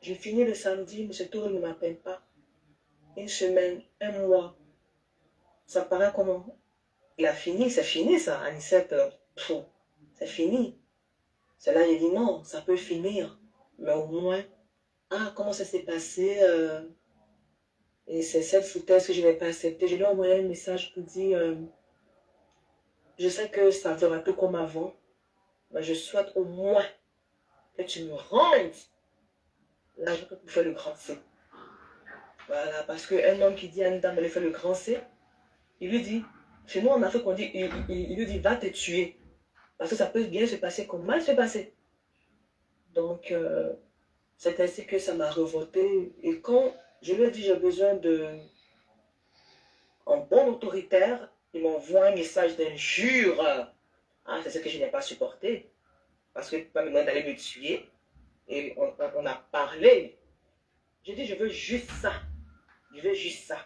j'ai fini le samedi, M. Touré ne m'appelle pas. Une semaine, un mois. Ça paraît comment? Il a fini, c'est fini ça, Anicette. C'est fini. C'est là, j'ai dit non, ça peut finir. Mais au moins, comment ça s'est passé? Et c'est cette foutaise que je n'ai pas acceptée. Je lui ai envoyé un message pour dire je sais que ça ne sera plus comme avant, mais je souhaite au moins que tu me rendes l'argent pour faire le grand C. Voilà, parce qu'un homme qui dit à une dame d'aller faire le grand C, il lui dit, chez nous en Afrique, on dit, il lui dit, va te tuer. Parce que ça peut bien se passer comme mal se passer. Donc, c'est ainsi que ça m'a révolté. Et quand je lui ai dit, j'ai besoin en bon autoritaire, il m'envoie un message d'injure. C'est ce que je n'ai pas supporté. Parce que pas maintenant d'aller me tuer. Et on a parlé. J'ai dit, je veux juste ça. Je veux juste ça.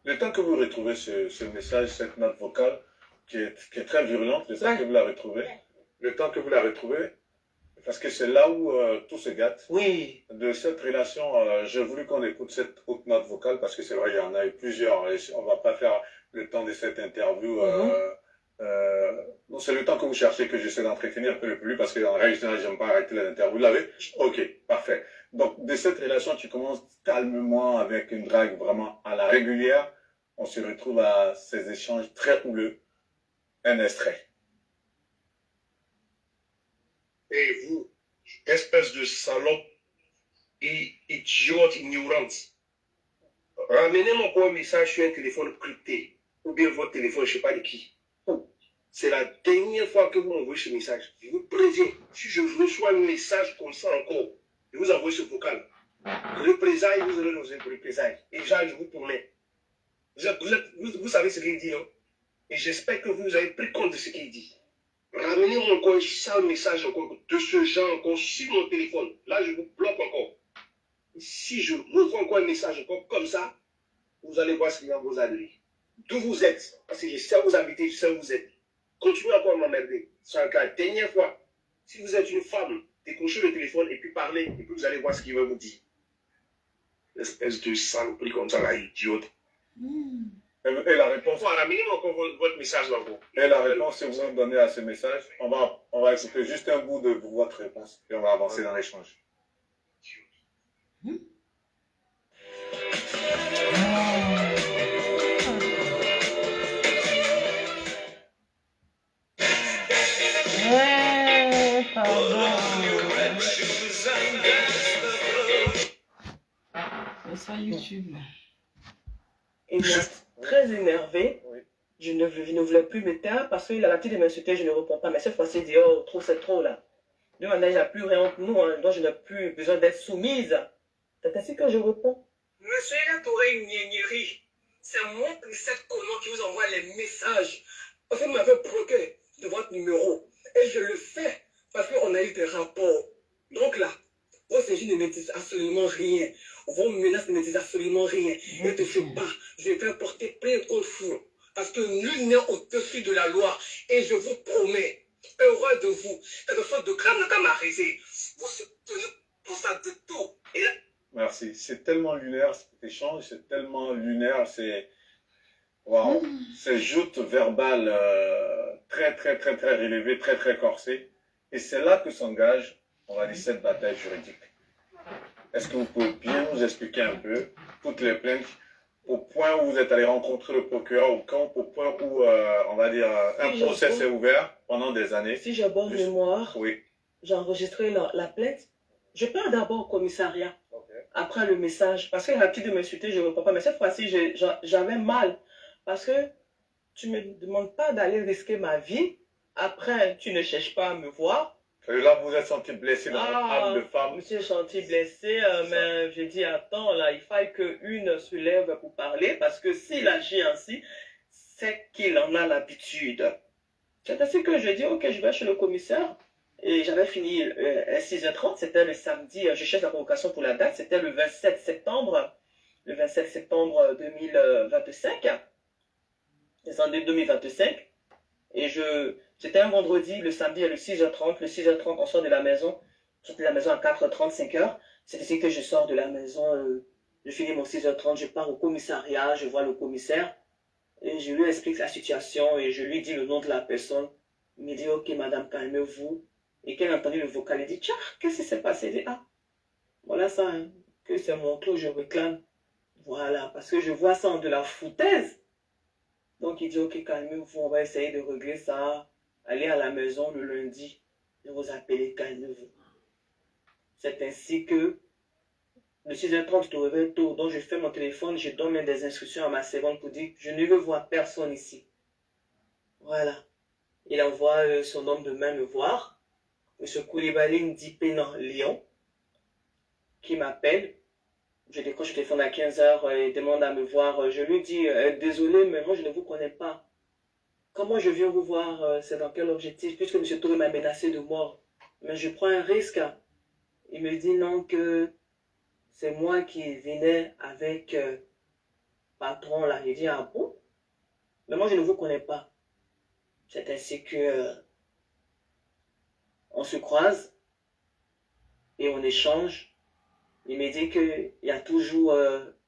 Le temps que vous retrouvez ce message, cette note vocale, qui est très virulente, le temps que vous la retrouvez, parce que c'est là où tout se gâte. Oui. De cette relation, j'ai voulu qu'on écoute cette haute note vocale, parce que c'est vrai, il y en a eu plusieurs, et on ne va pas faire le temps de cette interview. C'est le temps que vous cherchez que j'essaie d'entretenir un peu le plus, parce qu'en règle générale, je n'aime pas arrêter les interviews. Vous l'avez? Ok, parfait. Donc, de cette relation, tu commences calmement avec une drague vraiment à la régulière. On se retrouve à ces échanges très houleux. Un extrait. Et vous, Espèce de salope et idiote ignorante. Ramenez-moi un message sur un téléphone crypté. Ou bien votre téléphone, je ne sais pas de qui. C'est la dernière fois que vous m'envoyez ce message. Je vous préviens, si je reçois un message comme ça encore, je vous envoie ce vocal. Représailles, vous aurez nos représailles. Et je vous promets. Vous savez ce qu'il dit, non? Et j'espère que vous avez pris compte de ce qu'il dit. Ramenez-moi encore un sale message encore de ce genre encore sur mon téléphone. Là, je vous bloque encore. Si je reçois encore un message encore comme ça, vous allez voir ce qu'il va vous arriver. D'où vous êtes, parce que je sais où vous habitez, je sais où vous êtes. Continuez encore à m'emmerder. C'est la dernière fois. Si vous êtes une femme, décrochez le téléphone et puis parlez, et puis vous allez voir ce qu'il va vous dire. Espèce de saloperie comme ça, là, idiote. Et la réponse, Ramenez-moi encore votre message là, vous. et la réponse que vous nous donnez à ce message, on va écouter juste un bout de votre réponse et on va avancer dans l'échange. Ouais, pardon. C'est sur YouTube. Il est très énervé. Oui. Je ne voulais plus me taire parce qu'il a l'habitude de m'insulter, je ne réponds pas. Mais cette fois-ci, il dit, oh, trop, c'est trop là. Lui, on n'a plus rien entre nous, hein, donc je n'ai plus besoin d'être soumise. C'est ainsi que je réponds. Monsieur Touré Nienieri, c'est moi, cette connard qui vous envoie les messages. Parce qu'il m'avait bloqué de votre numéro. Et je le fais parce qu'on a eu des rapports. Donc là, vos séjours ne me disent absolument rien. Vos menaces ne me disent absolument rien. Ne te fais pas. Je vais porter plainte contre vous. Parce que nul n'est au-dessus de la loi. Et je vous promets, heureux de vous, quelque chose de grave n'a qu'à m'arrêter. Vous soutenez pour ça de tout. Et là, Merci. C'est tellement lunaire cet échange, c'est tellement lunaire, c'est. Waouh! C'est joute verbale très, très, très, très relevée, très, très corsée. Et c'est là que s'engage, on va dire, cette bataille juridique. Est-ce que vous pouvez bien nous expliquer un peu toutes les plaintes au point où vous êtes allé rencontrer le procureur au camp, au point où, on va dire, un Oui, procès je- s'est ouvert pendant des années? Si j'ai bonne mémoire, Oui. j'ai enregistré la plainte. Je pars d'abord au commissariat. Après le message, parce qu'il a l'habitude de m'insulter, je ne réponds pas. Mais cette fois-ci, j'avais mal. Parce que tu ne me demandes pas d'aller risquer ma vie. Après, tu ne cherches pas à me voir. Et là, vous êtes senti blessé dans votre âme de Je femme. me suis senti blessée, mais j'ai dit, attends, là, il faille qu'une se lève pour parler. Parce que s'il agit ainsi, c'est qu'il en a l'habitude. C'est ainsi que je dis, ok, je vais chez le commissaire. Et j'avais fini à 6h30, c'était le samedi, je cherche la convocation pour la date, c'était le 27 septembre 2025, décembre 2025. Et c'était un vendredi, le samedi à le 6h30, le 6h30 on sort de la maison, je sors de la maison à 4h30, 5h, c'est ici que je sors de la maison, je finis mon 6h30, je pars au commissariat, je vois le commissaire, et je lui explique la situation, et je lui dis le nom de la personne, il me dit, ok madame, calmez-vous. Et qu'elle a entendu le vocal, elle dit, tiens, qu'est-ce qui s'est passé? Elle dit, ah, voilà ça, hein, que c'est mon clos, je réclame. Voilà, parce que je vois ça en de la foutaise. Donc il dit, ok, calmez-vous, on va essayer de régler ça. Allez à la maison le lundi, je vous appelle, calmez-vous. C'est ainsi que, le 6h30, je te réveille tôt, donc je fais mon téléphone, je donne même des instructions à ma servante pour dire, je ne veux voir personne ici. Voilà. Il envoie son homme de main me voir. M. Koulibaly Ndipénan Lyon, qui m'appelle. Je décroche le téléphone à 15h et demande à me voir. Je lui dis, désolé, mais moi je ne vous connais pas. Comment je viens vous voir? C'est dans quel objectif? Puisque M. Touré m'a menacé de mort. Mais je prends un risque. Il me dit non, que c'est moi qui venais avec patron là. Il dit, ah bon? Mais moi je ne vous connais pas. C'est ainsi que on se croise et on échange. Il me dit qu'il y a toujours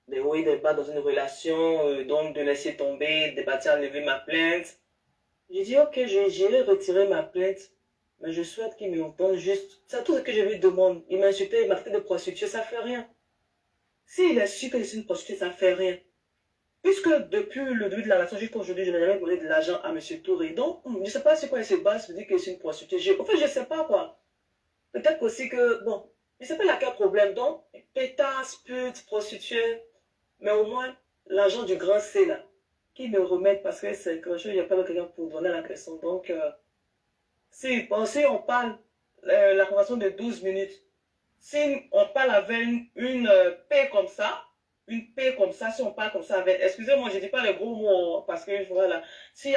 des hauts et des bas dans une relation, donc de laisser tomber, de partir enlever ma plainte. J'ai dit, ok, j'irai retirer ma plainte, mais je souhaite qu'il m'entende juste. C'est tout ce que je lui demande. Il m'a insulté, il m'a fait de prostituée, ça fait rien. S'il est sûr que je suis une prostituée, ça fait rien. Puisque depuis le début de la relation jusqu'à aujourd'hui, je n'ai jamais donné de l'argent à M. Touré. Donc, je ne sais pas sur quoi il se base pour dire que je suis une prostituée. En fait, je ne sais pas quoi. peut-être aussi que, bon, je ne sais pas laquelle problème. Donc, pétasse, pute, prostituée, mais au moins, l'argent du grand C, là, qui me remettent parce que c'est que je n'ai pas quelqu'un pour donner la question. Donc, si on parle, la conversation de 12 minutes, si on parle avec une paix comme ça, si on parle comme ça avec, excusez-moi, je ne dis pas les gros mots parce que voilà, si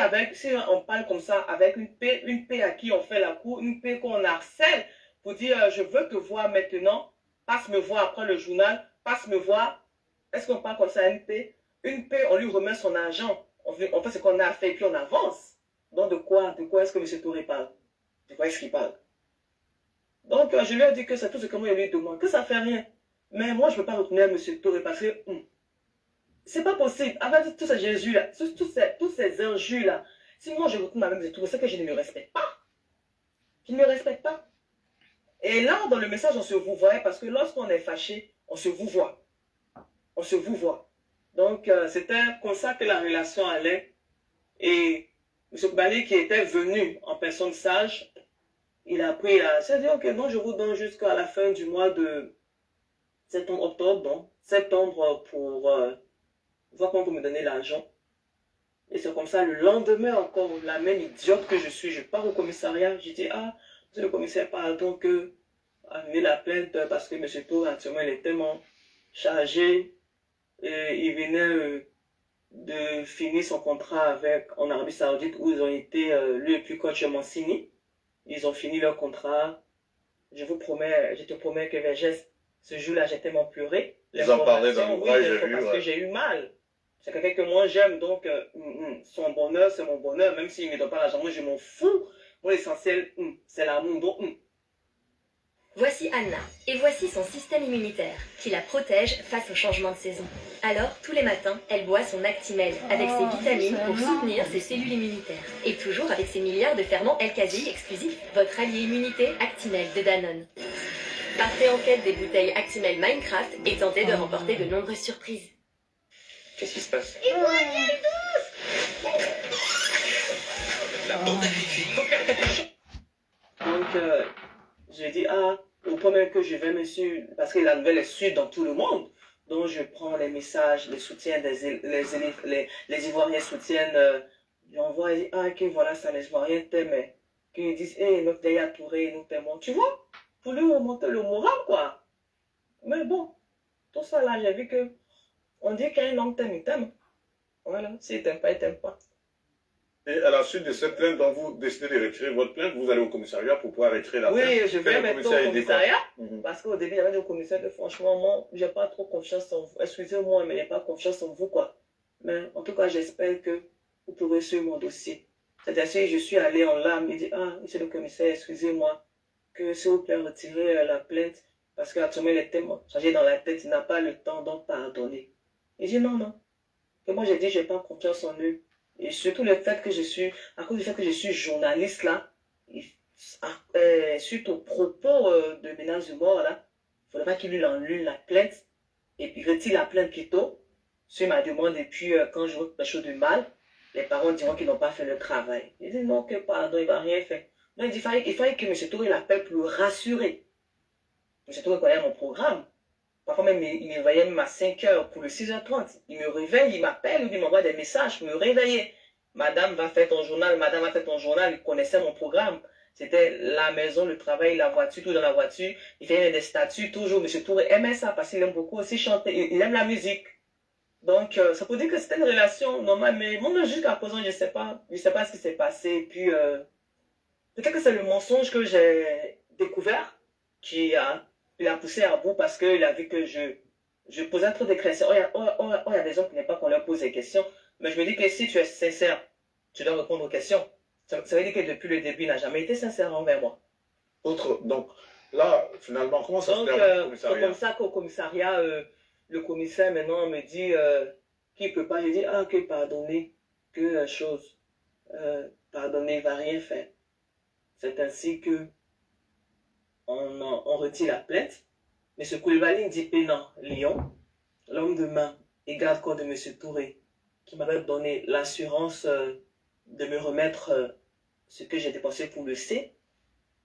on parle comme ça avec une paix à qui on fait la cour, une paix qu'on harcèle pour dire je veux te voir maintenant, passe me voir après le journal, passe me voir, est-ce qu'on parle comme ça à une paix? Une paix, on lui remet son argent, on fait ce qu'on a fait et puis on avance. Donc de quoi est-ce que M. Touré parle? De quoi est-ce qu'il parle? Donc, je lui ai dit que c'est tout ce que moi je lui demande, que ça fait rien. Mais moi, je ne peux pas retourner à M. Touré parce que c'est pas possible. Avec tous ces Jésus-là, tous ces injures-là, si moi je retourne à M. Touré, c'est que je ne me respecte pas. Je ne me respecte pas. Et là, dans le message, on se vouvoie parce que lorsqu'on est fâché, on se vouvoie. On se vouvoie. Donc, c'était comme ça que la relation allait. Et M. Bali, qui était venu en personne sage, il a pris, il s'est dit, ok, non, je vous donne jusqu'à la fin du mois de septembre pour voir comment vous me donnez l'argent. Et c'est comme ça, le lendemain encore, la même idiote que je suis, je pars au commissariat, j'ai dit, monsieur le commissaire, pardon que amener la plainte parce que M. Tour, actuellement, il est tellement chargé. Et il venait de finir son contrat en Arabie Saoudite où ils ont été, lui et puis coach Mancini. Ils ont fini leur contrat. Je te promets que Vergès, ce jour-là, j'ai tellement pleuré. Ils en parlaient dans l'ouvrage, oui, parce que j'ai eu mal. C'est quelqu'un que moi j'aime, donc son bonheur, c'est mon bonheur. Même s'il ne me donne pas l'argent, moi je m'en fous. Moi, l'essentiel, c'est l'amour. Donc, Voici Anna, et voici son système immunitaire, qui la protège face au changement de saison. Alors, tous les matins, elle boit son Actimel, avec ses vitamines pour soutenir ses cellules immunitaires. Et toujours avec ses milliards de ferments L-caséine exclusifs, votre allié immunité Actimel de Danone. Partez en quête des bouteilles Actimel Minecraft et tentez de remporter de nombreuses surprises. Qu'est-ce qui se passe? Donc, j'ai dit, au premier que je vais, monsieur, parce que la nouvelle est sûre dans tout le monde. Donc, je prends les messages, les soutiens, les Ivoiriens soutiennent. J'envoie, que voilà, ça, les Ivoiriens t'aiment. Qu'ils disent, notre Deya Touré, nous t'aimons. Tu vois, pour lui remonter le moral, quoi. Mais bon, tout ça là, j'ai vu que, on dit qu'un homme t'aime, il t'aime. Voilà, s'il t'aime pas, il t'aime pas. Et à la suite de cette plainte, dont vous décidez de retirer votre plainte, vous allez au commissariat pour pouvoir retirer la plainte. Oui, je vais maintenant au commissariat. Mhm. Parce qu'au début, il y avait des commissaires que franchement, moi, j'ai pas trop confiance en vous. Excusez-moi, mais j'ai pas confiance en vous, quoi. Mais en tout cas, j'espère que vous pourrez suivre mon dossier. C'est-à-dire, si je suis allé en larmes, il dit, monsieur le commissaire, excusez-moi, que s'il vous plaît, retirez la plainte. Parce qu'actuellement, il est tellement chargé dans la tête, il n'a pas le temps d'en pardonner. Il dit, non. Et moi, j'ai dit, j'ai pas confiance en eux. Et surtout le fait que à cause du fait que je suis journaliste là, suite aux propos de menaces de mort là, il faudra qu'il lui enlève la plainte et puis retire la plainte plutôt sur ma demande. Et puis quand je vois quelque chose de mal, les parents diront qu'ils n'ont pas fait le travail. Il dit non, que pardon, il va rien faire. Donc il fallait que M. Touré l'appelle pour le rassurer. M. Touré connaît mon programme. Parfois même, il me réveillait même à 5 heures pour le 6h30. Il me réveille, il m'appelle, il m'envoie des messages pour me réveiller. Madame va faire ton journal, il connaissait mon programme. C'était la maison, le travail, la voiture, tout dans la voiture. Il fait des statuts, toujours. M. Touré aimait ça parce qu'il aime beaucoup aussi chanter. Il aime la musique. Donc, ça peut dire que c'était une relation normale, mais moi, jusqu'à présent, je ne sais pas ce qui s'est passé. Et puis, peut-être que c'est le mensonge que j'ai découvert qui a poussé à bout parce qu'il a vu que je posais trop de questions. Il y a des gens qui n'aiment pas qu'on leur pose des questions. Mais je me dis que si tu es sincère, tu dois répondre aux questions. Ça veut dire que depuis le début, il n'a jamais été sincère envers moi. Donc, là, finalement, comment ça se passe au commissariat? C'est comme ça qu'au commissariat, le commissaire maintenant me dit qu'il ne peut pas. Je dis, que pardonner, pardonner, il ne va rien faire. C'est ainsi que on retire la plainte. Mais ce Koulibaly dit non, Lyon, l'homme de main et garde-corps de M. Touré, qui m'avait donné l'assurance de me remettre ce que j'ai dépensé pour le C,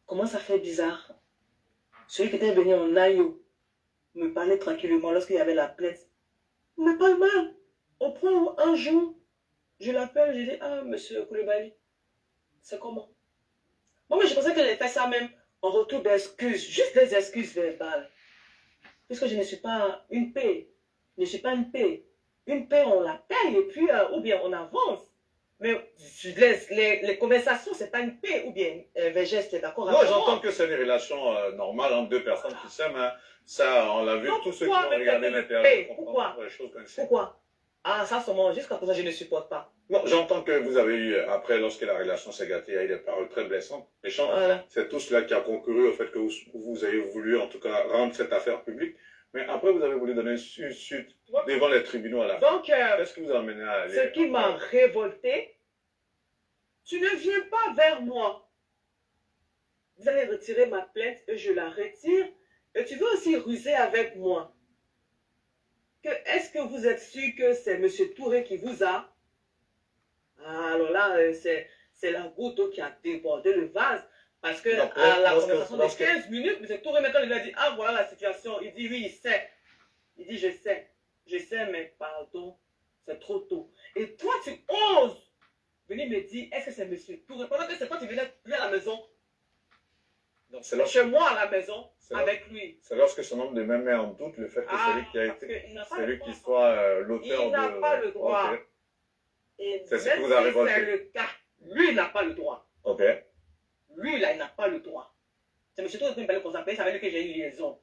comment ça fait bizarre. celui qui était venu en aïe me parlait tranquillement lorsqu'il y avait la plainte. Il me parle mal. Au point où un jour, je l'appelle, je dis, ah, monsieur Koulibaly, c'est comment? Moi, mais je pensais que j'allais faire ça même en retour d'excuses, juste des excuses verbales. Puisque je ne suis pas une paix. Je ne suis pas une paix. Une paix, on la paye et puis, ou bien on avance. Mais les conversations, c'est pas une paix, ou bien Végès, t'es d'accord Non, avec moi? j'entends que c'est une relation normale entre deux personnes qui s'aiment. Hein. Ça, on l'a vu, Non, tous ceux qui ont pourquoi regardé mais l'interview pourquoi? comprennent les choses comme ça. Pourquoi? Ah, ça, seulement, jusqu'à présent, je ne supporte pas. Non, j'entends que vous avez eu, après, lorsque la relation s'est gâtée, il y a eu des paroles très blessantes, méchantes. Voilà. C'est tout cela qui a concouru au fait que vous avez voulu, en tout cas, rendre cette affaire publique. Mais après, vous avez voulu donner une suite devant les tribunaux à la fin. Donc, qu'est-ce qui vous a amené à aller? ce qui m'a révolté, tu ne viens pas vers moi. Vous allez retirer ma plainte et je la retire. Et tu veux aussi ruser avec moi. Est-ce que vous êtes sûr que c'est M. Touré qui vous a? Ah, alors là, c'est la goutte qui a débordé le vase. Parce que Donc, à la conversation de 15 minutes, M. Touré, maintenant, il a dit, ah, voilà la situation. Il dit, oui, il sait. Il dit, je sais. Je sais, mais pardon, c'est trop tôt. Et toi, tu oses venir me dire, est-ce que c'est M. Touré? Pendant que c'est toi qui venais à la maison. Donc, c'est chez moi à la maison, avec lui. C'est lorsque son homme de même met en doute le fait que c'est lui qui a été, c'est lui qui soit l'auteur de... Il n'a pas le droit. Okay. Et c'est ce que vous avez révolté. C'est le cas. Lui, il n'a pas le droit. Ok. Lui, là, il n'a pas le droit. C'est M. Touré qui me parlait comme ça, c'est avec lui que j'ai eu liaison.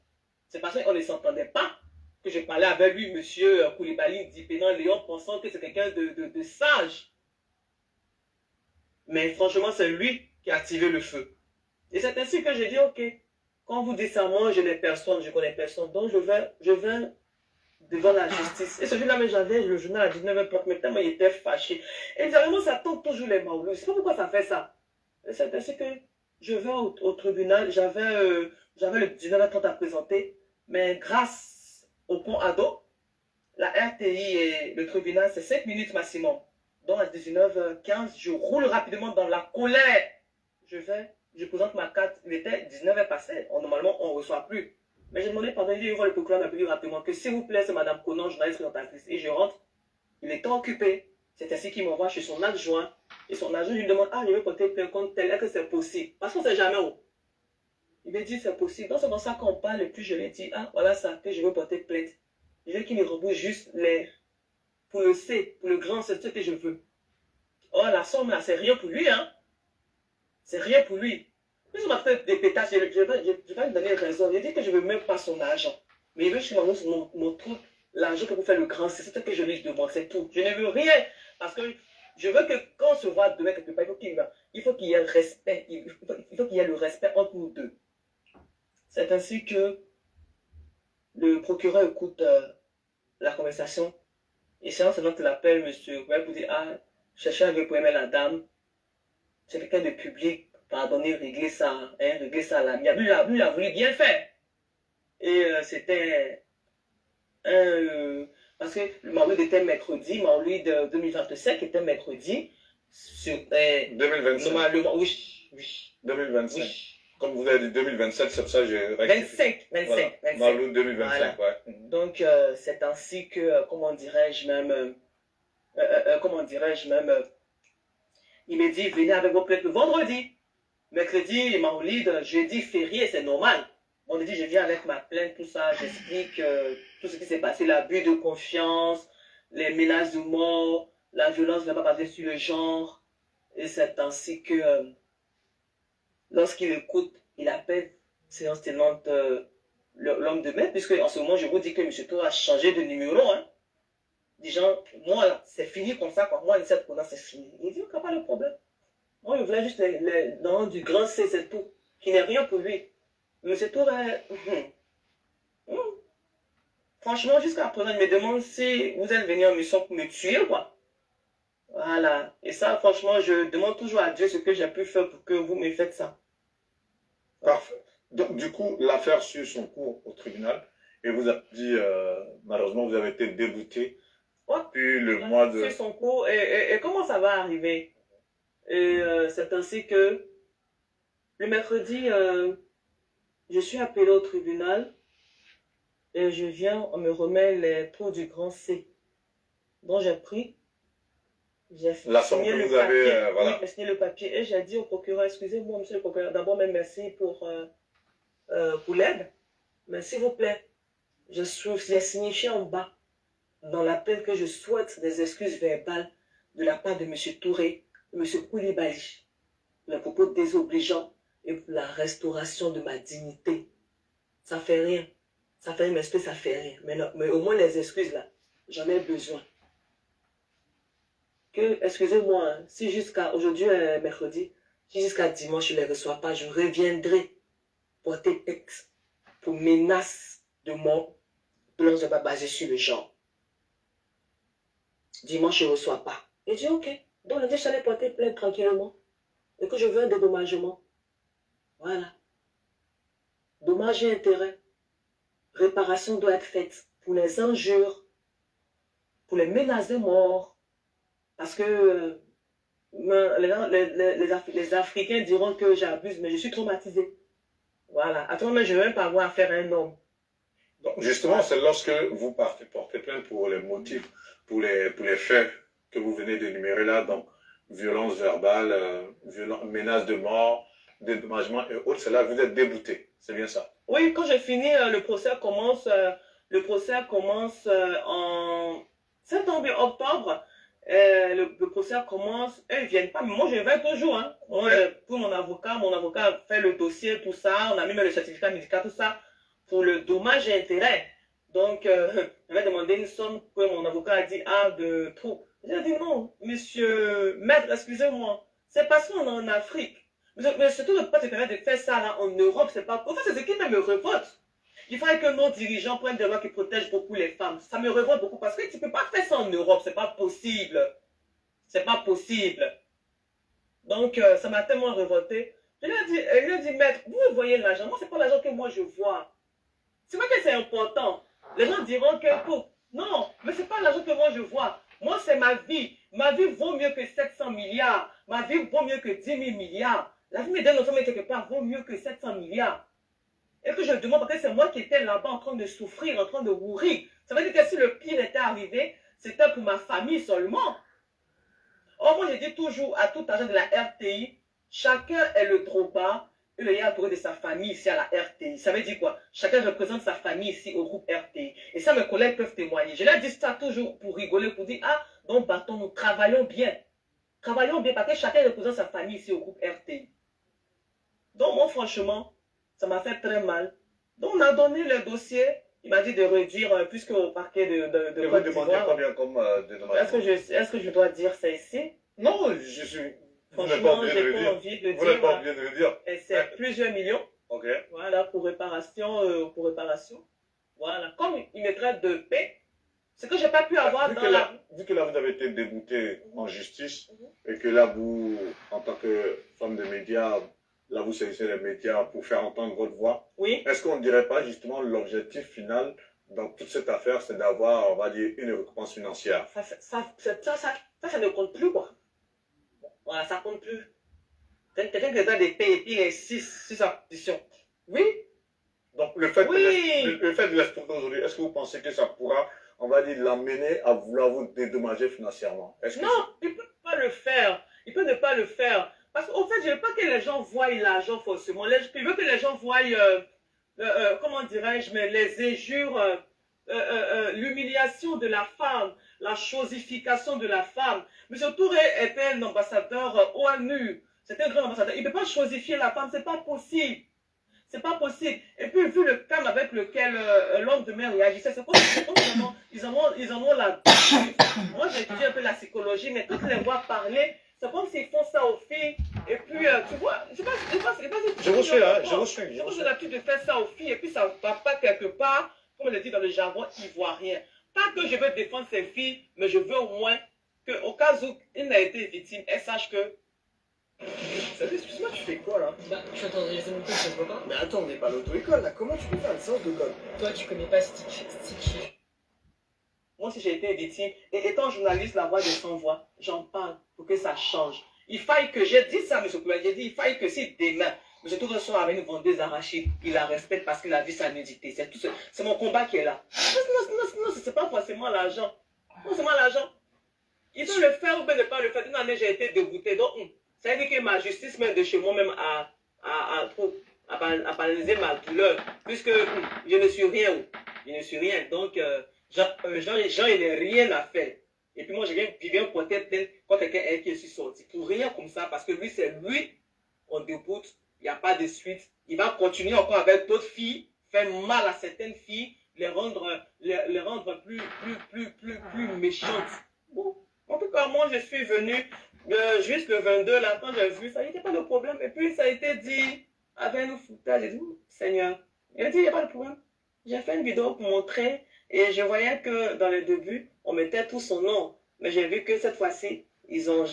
C'est parce qu'on ne s'entendait pas que je parlais avec lui, M. Koulibaly, Dipénan Léon, pensant que c'est quelqu'un de sage. Mais franchement, c'est lui qui a activé le feu. Et c'est ainsi que j'ai dit, ok, quand vous dites ça, moi, je n'ai personne, je connais personne, donc je vais devant la justice. Et ce jour-là, j'avais le journal à 19h30, mais tellement il était fâché. Et vraiment, ça tombe toujours les mains. Je ne sais pas pourquoi ça fait ça. Et c'est ainsi que je vais au tribunal, j'avais le 19h30 à présenter, mais grâce au pont Ado, la RTI et le tribunal, c'est 5 minutes maximum. Donc à 19h15, je roule rapidement dans la colère. Je présente ma carte, il était 19h passé. Normalement, on ne reçoit plus. Mais j'ai demandé, pardon, il voit le procureur m'a plus rapidement que s'il vous plaît, c'est Madame Conan, journaliste présentatrice. Et je rentre, il était occupé. C'est ainsi qu'il m'envoie chez son adjoint. Et son adjoint lui demande, ah, je veux porter plainte contre tel, est-ce que c'est possible? Parce qu'on ne sait jamais où. Il me dit, c'est possible. Donc c'est pour ça qu'on parle, et puis je lui dis, ah, voilà ça, que je veux porter plainte. Je veux qu'il me rembourse juste pour le C, pour le grand, c'est ce que je veux. Oh, la somme là, c'est rien pour lui, hein. C'est rien pour lui. Puis il m'a fait des pétasses, je vais lui donner raison. Il dit que je ne veux même pas son argent. Mais il veut que je m'annonce mon truc, l'argent que vous faites le grand, c'est ce que je lui demande, c'est tout. Je ne veux rien. Parce que je veux que quand on se voit demain quelque part, il faut qu'il y ait le respect. Il faut qu'il y ait le respect entre nous deux. C'est ainsi que le procureur écoute la conversation. Et c'est en ce moment qu'il appelle monsieur, pour dire, ah, chercher un pour aimer la dame. C'est quelqu'un de public. Pardonnez, régler ça, hein, régler ça à l'amiable. Lui, il a voulu bien faire. Et c'était parce que le Maulid était mercredi, Maulid de 2025 était mercredi. Sur 2025. Normalement, oui. 2025. Oui. Comme vous avez dit 2027, c'est pour ça que j'ai... 25. Maulid 2025, voilà. ouais. Donc, c'est ainsi que, comment dirais-je même, il m'a dit, venez avec vos plaintes le vendredi. Mercredi, Maulid, jeudi, férié, c'est normal. Vendredi, je viens avec ma plainte, tout ça, j'explique tout ce qui s'est passé, l'abus de confiance, les menaces de mort, la violence n'est pas basée sur le genre. Et c'est ainsi que, lorsqu'il écoute, il appelle séance tenante l'homme de main, puisque en ce moment, je vous dis que M. Tour a changé de numéro. Hein. Des gens, moi, c'est fini comme ça, quoi. Moi, une cette c'est fini. Il dit, il n'y a pas de problème. Moi, je voulais juste dans du grand C, c'est tout. Qui n'est rien pour lui. M. Tour est... Franchement, jusqu'à présent, il me demande si vous êtes venu en mission pour me tuer, quoi. Voilà. Et ça, franchement, je demande toujours à Dieu ce que j'ai pu faire pour que vous me faites ça. Parfait. Donc, du coup, l'affaire suit son cours au tribunal. Et vous avez dit, malheureusement, vous avez été débouté. Puis le mois de... Suit son cours. Et comment ça va arriver? Et c'est ainsi que le mercredi, Je suis appelée au tribunal et je viens, on me remet les trous du grand C. Donc j'ai pris, j'ai signé le papier. voilà. Oui, j'ai signé le papier et j'ai dit au procureur, excusez-moi, monsieur le procureur, d'abord, même merci pour l'aide. Mais s'il vous plaît, j'ai signifié en bas, dans l'appel, que je souhaite des excuses verbales de la part de M. Touré, de M. Koulibaly, les propos désobligeants et pour la restauration de ma dignité. Ça fait rien. Ça fait rien, mais ça fait rien. Mais au moins les excuses là, j'en ai besoin. Excusez-moi, hein, si jusqu'à aujourd'hui, mercredi, si jusqu'à dimanche je ne les reçois pas, je reviendrai porter texte pour menace de mort, violence de pas basée sur le genre. Dimanche, je ne reçois pas. Il dit ok. Donc, lundi, je allais porter plainte tranquillement. Et que je veux un dédommagement. Voilà. Dommages et intérêts. Réparation doit être faite pour les injures, pour les menaces de mort. Parce que les Africains diront que j'abuse, mais je suis traumatisée. Voilà. À tout moment, je ne vais même pas avoir affaire à un homme. Donc, justement, c'est lorsque vous partez porter plainte pour les motifs, pour les faits que vous venez d'énumérer là, donc violence verbale, menace de mort, dédommagement et autres, c'est là que vous êtes débouté. C'est bien ça? Oui, quand j'ai fini, le procès commence en septembre et octobre. Le procès commence, eux ils viennent pas, mais moi je vais toujours. Hein. Moi, pour mon avocat fait le dossier, tout ça, on a mis le certificat médical, tout ça, pour le dommage et intérêt. Donc, je vais demander une somme que mon avocat a dit, de trop. J'ai dit non, monsieur maître, excusez-moi, c'est parce qu'on est en Afrique. Mais surtout ne pas se permettre de faire ça là en Europe, c'est pas. En fait, c'est ce qui me révolte. Il faudrait que nos dirigeants prennent des lois qui protègent beaucoup les femmes. Ça me révolte beaucoup parce que tu ne peux pas faire ça en Europe, c'est pas possible. C'est pas possible. Donc, ça m'a tellement révolté. Je lui ai dit, maître, vous voyez l'argent, moi, c'est pas l'argent que moi je vois. C'est vrai que c'est important. Les gens diront que, non, mais c'est pas l'argent que moi je vois. Moi, c'est ma vie. Ma vie vaut mieux que 700 milliards. Ma vie vaut mieux que 10 000 milliards. La vie d'un enfant, quelque part, vaut mieux que 700 milliards. Et que je demande, parce que c'est moi qui étais là-bas en train de souffrir, en train de mourir. Ça veut dire que si le pire était arrivé, c'était pour ma famille seulement. Or, moi, je dis toujours à tout agent de la RTI, chacun est le Drogba et le Yaya Touré de sa famille ici à la RTI. Ça veut dire quoi? Chacun représente sa famille ici au groupe RTI. Et ça, mes collègues peuvent témoigner. Je leur dis ça toujours pour rigoler, pour dire, donc, bâton, nous travaillons bien. Travaillons bien parce que chacun représente sa famille ici au groupe RTI. Donc, moi, franchement, ça m'a fait très mal. Donc, on a donné le dossier. Il m'a dit de réduire, puisque au parquet de Côte d'Ivoire. Combien comme dédommagement? Est-ce que je dois dire ça ici? Non, je suis. Franchement, j'ai pas envie de dire. Vous n'êtes pas obligé de le dire. C'est plusieurs millions. Ok. Voilà, pour réparation. Voilà. Comme il me traite de paix, ce que j'ai pas pu avoir vu que là, vous avez été débouté en justice, et que là, vous, en tant que femme de médias, là, vous saisissez les médias pour faire entendre votre voix. Oui. Est-ce qu'on ne dirait pas justement l'objectif final dans toute cette affaire, c'est d'avoir, on va dire, une récompense financière? Ça ne compte plus, quoi. Voilà, ça compte plus. Quelqu'un qui a des paix et puis il insiste sur sa position. Oui. Donc, le fait de l'exploiter aujourd'hui, est-ce que vous pensez que ça pourra, on va dire, l'amener à vouloir vous dédommager financièrement? Non, il ne peut pas le faire. Il peut ne pas le faire. Parce qu'au fait, je ne veux pas que les gens voient l'argent forcément. Je veux que les gens voient, comment dirais-je, mais les injures, l'humiliation de la femme, la chosification de la femme. M. Touré était un ambassadeur ONU. C'était un grand ambassadeur. Il ne peut pas chosifier la femme, c'est pas possible. C'est pas possible. Et puis, vu le calme avec lequel l'homme de mer réagissait, c'est comme ils en ont la... Moi, j'ai étudié un peu la psychologie, mais quand les voix parler, c'est comme s'ils font ça aux filles. Et puis, tu vois, je vous suis là, je vous suis. J'ai l'habitude de faire ça aux filles, et puis ça ne va pas quelque part, comme on le dit dans le jargon ivoirien. Pas que je veux défendre ces filles, mais je veux au moins qu'au cas où il n'a été victime, elle sache que... Salut, excuse-moi, tu fais quoi là? Bah, je suis en train de réaliser mon truc, ça se voit pas. Mais attends, on n'est pas à l'auto-école là, comment tu peux faire une séance de code? Toi, tu connais pas Sticky. Moi, si j'ai été victime, et étant journaliste, la voix de sans-voix, j'en parle pour que ça change. Il faille que, j'ai dit ça, M. Koulibaly, j'ai dit, il faille que si demain, Je trouve que avec une vendeuse arachides, il la respecte parce qu'il a vu sa nudité. C'est tout. C'est mon combat qui est là. Non, c'est pas forcément l'argent. Non, c'est moi l'argent. Ils veulent le faire ou bien ne pas le faire. Une année, j'ai été dégoûté. Donc, ça veut dire que ma justice, même de chez moi-même, a paralysé ma douleur. Puisque je ne suis rien. Je ne suis rien. Donc, Jean, il n'a rien à faire. Et puis moi, je viens porter plainte quand quelqu'un est qui est sorti. Pour rien comme ça, parce que lui, c'est lui, on déboute, il n'y a pas de suite. Il va continuer encore avec d'autres filles, faire mal à certaines filles, les rendre plus méchantes. Bon, en tout cas, moi, je suis venu juste le 22, là, quand j'ai vu ça, il n'y avait pas de problème. Et puis, ça a été dit avec nous foutage. J'ai dit, Seigneur, il a dit, il n'y a pas de problème. J'ai fait une vidéo pour montrer. Et je voyais que dans le début, on mettait tout son nom. Mais j'ai vu que cette fois-ci, ils ont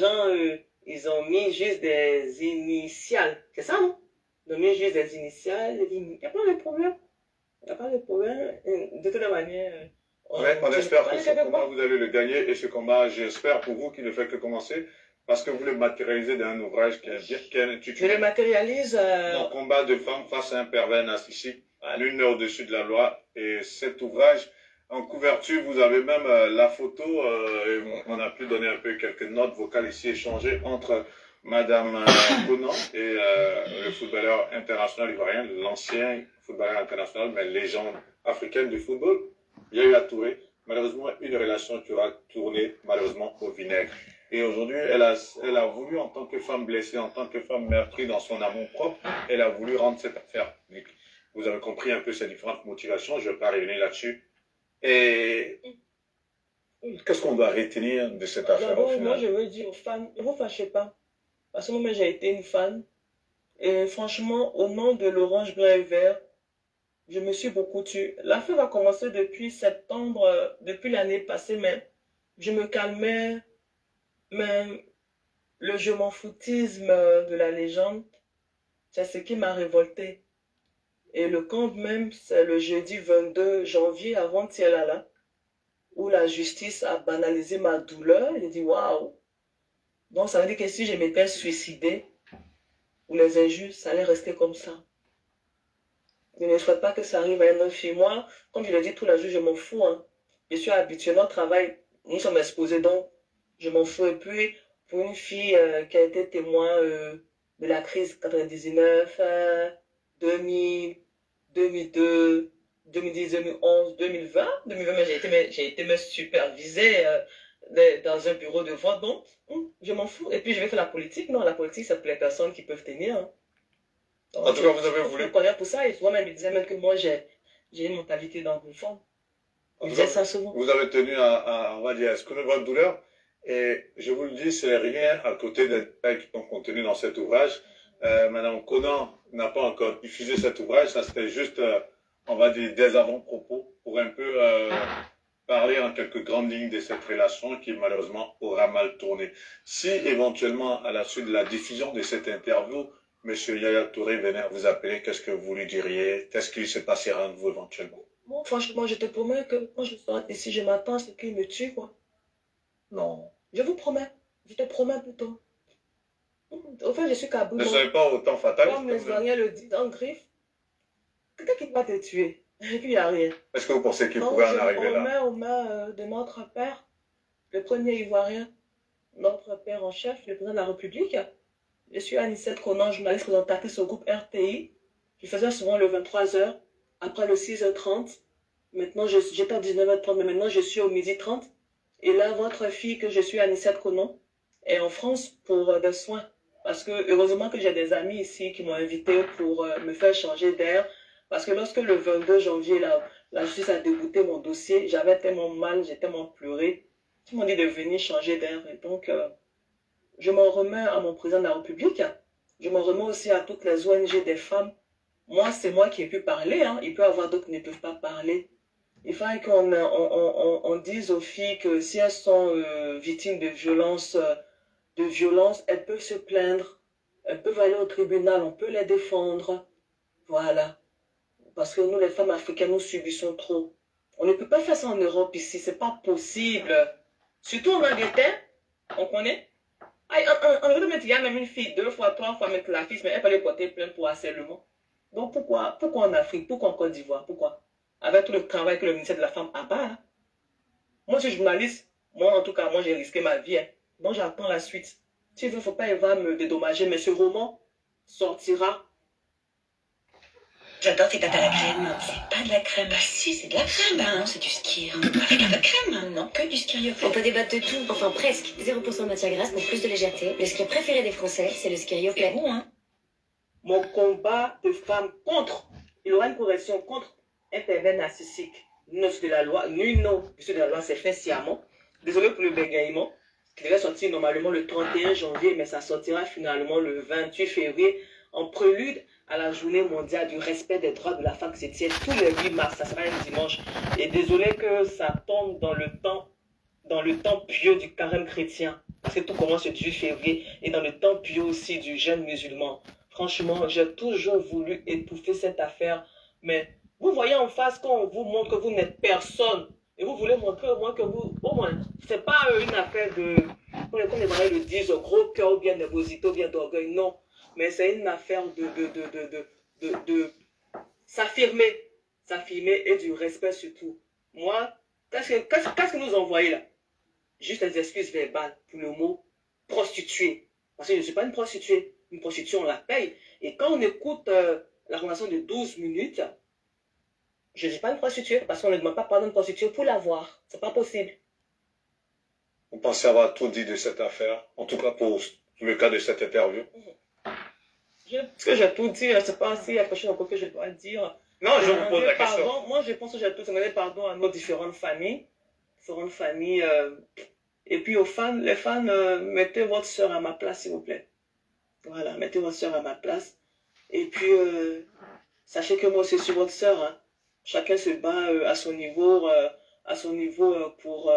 mis juste des initiales. C'est ça, non? Ils ont mis juste des initiales. Il n'y a pas de problème. Il n'y a pas de problème. De toute manière... on espère que ce combat, vous allez le gagner. Et ce combat, j'espère pour vous qu'il ne fait que commencer. Parce que vous le matérialisez dans un ouvrage qui est intitulé... Je le matérialise... Un combat de femmes face à un pervers narcissique. L'une est au-dessus de la loi. Et cet ouvrage... En couverture, vous avez même la photo, on a pu donner un peu quelques notes vocales ici échangées entre Madame Conan et le footballeur international ivoirien, l'ancien footballeur international, mais légende africaine du football, Yaya Touré. Malheureusement, une relation qui aura tourné malheureusement au vinaigre. Et aujourd'hui, elle a voulu, en tant que femme blessée, en tant que femme meurtrie dans son amour propre, elle a voulu rendre cette affaire publique. Vous avez compris un peu ses différentes motivations, je ne vais pas revenir là-dessus. Et qu'est-ce qu'on doit retenir de cette affaire au final? Moi, je veux dire aux femmes, ne vous fâchez pas. Parce que moi, j'ai été une fan. Et franchement, au nom de l'orange, blanc et vert, je me suis beaucoup tue. L'affaire a commencé depuis septembre, depuis l'année passée même. Je me calmais, mais le je m'en foutisme de la légende, c'est ce qui m'a révolté. Et le compte même, c'est le jeudi 22 janvier, avant-hier là, où la justice a banalisé ma douleur. J'ai dit, waouh! Donc, ça veut dire que si je m'étais suicidée, ou les injures, ça allait rester comme ça. Je ne souhaite pas que ça arrive à une autre fille. Moi, comme je le dis tous les jours, je m'en fous. Hein. Je suis habituée, notre travail, nous sommes exposés, donc je m'en fous. Et puis, pour une fille qui a été témoin de la crise 99, 2000, 2002, 2010, 2011, 2020, j'ai été me superviser dans un bureau de vote, donc je m'en fous. Et puis je vais faire la politique. Non, la politique, c'est pour les personnes qui peuvent tenir. Hein. Donc, en tout cas, vous avez voulu... Je me connais pour ça, et moi-même, il disait même que moi, j'ai une mentalité d'anglophone. Il disait ça souvent. Vous avez tenu on va dire, à exprimer votre douleur, et je vous le dis, c'est rien à côté des détails qui sont contenus dans cet ouvrage. Madame Conan n'a pas encore diffusé cet ouvrage, ça c'était juste, on va dire, des avant-propos pour un peu parler en quelques grandes lignes de cette relation qui malheureusement aura mal tourné. Si éventuellement, à la suite de la diffusion de cette interview, M. Yaya Touré venait vous appeler, qu'est-ce que vous lui diriez? Qu'est-ce qui se passera entre vous éventuellement? Bon, franchement, je te promets que quand je sors ici, je m'attends à ce qu'il me tue, quoi. Non. Je vous promets. Je te promets plutôt. Au fait, je suis Kaboul. Ne soyez pas autant fatal. Comme les Ivoiriens le disent en griffe, quelqu'un qui va te tuer. Et puis, il n'y a rien. Est-ce que vous pensez qu'il pouvait en arriver là? Au main de notre père, le premier Ivoirien, notre père en chef, le président de la République. Je suis Anicette Conan, journaliste présentatrice au groupe RTI. Je faisais souvent le 23h, après le 6h30. Maintenant, j'étais à 19h30, mais maintenant, je suis au 12h30. Et là, votre fille, que je suis Anicette Conan, est en France pour des soins. Parce que, heureusement que j'ai des amis ici qui m'ont invité pour me faire changer d'air. Parce que lorsque le 22 janvier, la justice a débouté mon dossier, j'avais tellement mal, j'ai tellement pleuré. Ils m'ont dit de venir changer d'air. Et donc, je m'en remets à mon président de la République. Je m'en remets aussi à toutes les ONG des femmes. Moi, c'est moi qui ai pu parler. Hein. Il peut y avoir d'autres qui ne peuvent pas parler. Il faudrait qu'on dise aux filles que si elles sont victimes de violence, elles peuvent se plaindre. Elles peuvent aller au tribunal, on peut les défendre. Voilà. Parce que nous, les femmes africaines, nous subissons trop. On ne peut pas faire ça en Europe ici, c'est pas possible. Surtout en Angleterre, on connaît. En vérité, il y a même une fille 2 fois, 3 fois, mais la fille, mais elle peut aller porter plainte pour harcèlement. Donc pourquoi en Afrique, pourquoi en Côte d'Ivoire, pourquoi? Avec tout le travail que le ministère de la Femme a bas, hein? Moi, je suis journaliste. Moi, en tout cas, moi, j'ai risqué ma vie. Hein. Donc, j'attends la suite. Si il ne faut pas, il va me dédommager. Mais ce roman sortira. J'adore tes pâtes à la crème. C'est pas de la crème. Bah si, c'est de la crème. Bah non, c'est du skyr. Avec un peu de crème. Non, que du skyr. On peut débattre de tout, enfin presque. 0% de matière grasse pour plus de légèreté. Le skyr préféré des Français, c'est le skyr C'est bon, hein. Mon combat de femme contre, il aura une correction contre un pervers narcissique. Non, c'est de la loi. Nul non, c'est de la loi, c'est fait sciemment. Désolé pour le bégaiement, qui devait sortir normalement le 31 janvier, mais ça sortira finalement le 28 février, en prélude à la journée mondiale du respect des droits de la femme qui se tient tous les 8 mars. Ça sera un dimanche. Et désolé que ça tombe dans le temps pieux du carême chrétien. Parce que tout commence le 18 février et dans le temps pieux aussi du jeûne musulman. Franchement, j'ai toujours voulu étouffer cette affaire, mais vous voyez en face quand on vous montre que vous n'êtes personne, et vous voulez montrer au moins que vous, au moins, c'est pas une affaire de, comme les Marais le disent, gros cœur, ou bien nervosité, ou bien d'orgueil, non, mais c'est une affaire de s'affirmer et du respect surtout. Moi, qu'est-ce que nous envoyez là? Juste des excuses verbales pour le mot prostituée, parce que je ne suis pas une prostituée. Une prostituée, on la paye. Et quand on écoute la conversation de 12 minutes, je ne dis pas une prostituée, parce qu'on ne demande pas pardon une prostituée pour la voir. C'est pas possible. Vous pensez avoir tout dit de cette affaire, en tout cas pour le cas de cette interview? Est-ce que j'ai tout dit? Je ne sais pas s'il y a quelque chose encore que je dois dire. Non, je vous pose la question. Pardon. Moi, je pense que j'ai tout demandé pardon à nos différentes familles. Et puis aux fans, les fans, mettez votre soeur à ma place, s'il vous plaît. Voilà, mettez votre soeur à ma place. Et puis, sachez que moi aussi, je suis votre soeur. Hein. Chacun se bat à son niveau, pour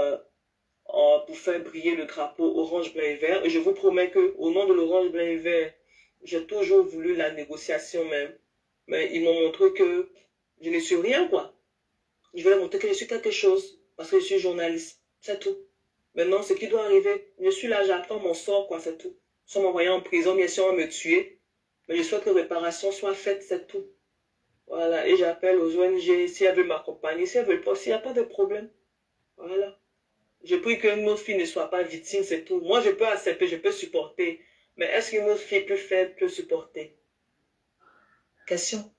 faire briller le drapeau orange, blanc et vert. Et je vous promets que, au nom de l'orange, blanc et vert, j'ai toujours voulu la négociation même. Mais ils m'ont montré que je ne suis rien, quoi. Je vais leur montrer que je suis quelque chose, parce que je suis journaliste. C'est tout. Maintenant, ce qui doit arriver, je suis là, j'attends mon sort, quoi, c'est tout. Soit m'envoyer en prison, bien sûr, on me tuer. Mais je souhaite que réparation soit faite, c'est tout. Voilà, et j'appelle aux ONG, si elles veulent m'accompagner, si elles veulent pas, s'il n'y a pas de problème. Voilà. Je prie que nos filles ne soient pas victimes, c'est tout. Moi, je peux accepter, je peux supporter. Mais est-ce qu'une autre fille plus faible peut supporter? Question.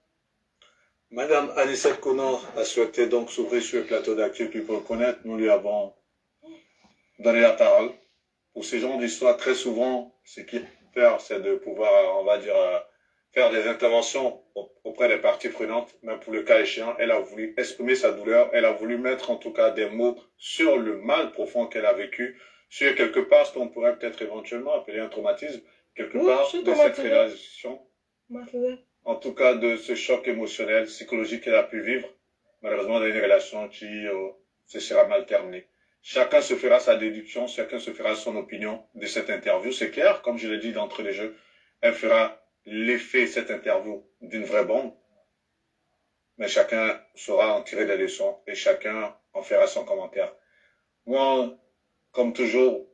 Madame Anicette Connor a souhaité donc s'ouvrir sur le plateau d'Actu pour le connaître. Nous lui avons donné la parole. Pour ce genre d'histoire, très souvent, ce qui est peur, c'est de pouvoir, on va dire, faire des interventions auprès des parties prenantes. Mais pour le cas échéant, elle a voulu exprimer sa douleur. Elle a voulu mettre en tout cas des mots sur le mal profond qu'elle a vécu, sur quelque part ce qu'on pourrait peut-être éventuellement appeler un traumatisme, quelque part de cette relation. En tout cas, de ce choc émotionnel, psychologique qu'elle a pu vivre, malheureusement, dans une relation qui se sera mal terminée. Chacun se fera sa déduction, chacun se fera son opinion de cette interview. C'est clair, comme je l'ai dit d'entrée de jeu, elle fera l'effet, cette interview, d'une vraie bombe. Mais chacun saura en tirer des leçons et chacun en fera son commentaire. Moi, comme toujours,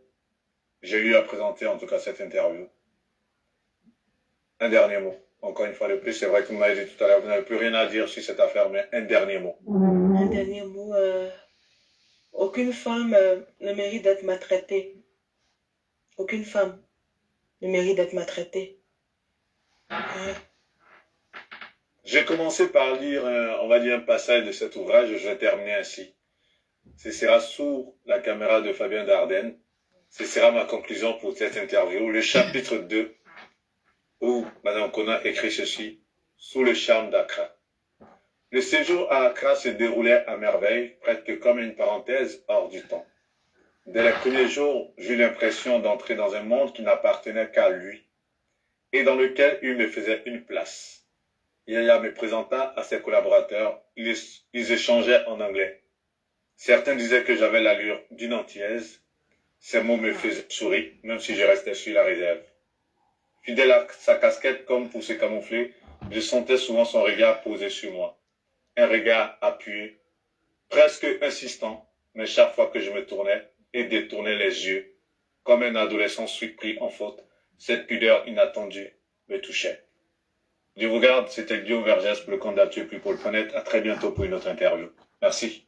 j'ai eu à présenter en tout cas cette interview. Un dernier mot. Encore une fois de plus, c'est vrai que vous m'avez dit tout à l'heure, vous n'avez plus rien à dire sur cette affaire, mais un dernier mot. Un dernier mot. Aucune femme ne mérite d'être maltraitée. Aucune femme ne mérite d'être maltraitée. J'ai commencé par lire, on va dire, un passage de cet ouvrage, je vais terminer ainsi. Ce sera sous la caméra de Fabien Dardenne. Ce sera ma conclusion pour cette interview. Le chapitre 2, où Mme Kona écrit ceci, sous le charme d'Accra. Le séjour à Accra se déroulait à merveille, presque comme une parenthèse hors du temps. Dès les premiers jours, j'eus l'impression d'entrer dans un monde qui n'appartenait qu'à lui, et dans lequel il me faisait une place. Yaya me présenta à ses collaborateurs, ils échangeaient en anglais. Certains disaient que j'avais l'allure d'une antillaise. Ces mots me faisaient sourire, même si je restais sur la réserve. Fidèle à sa casquette comme pour se camoufler, je sentais souvent son regard posé sur moi. Un regard appuyé, presque insistant, mais chaque fois que je me tournais et détournais les yeux, Comme un adolescent surpris en faute, cette pudeur inattendue me touchait. Je vous garde, c'était Guillaume Vergès pour le candidature plus pour le planète. À très bientôt pour une autre interview. Merci.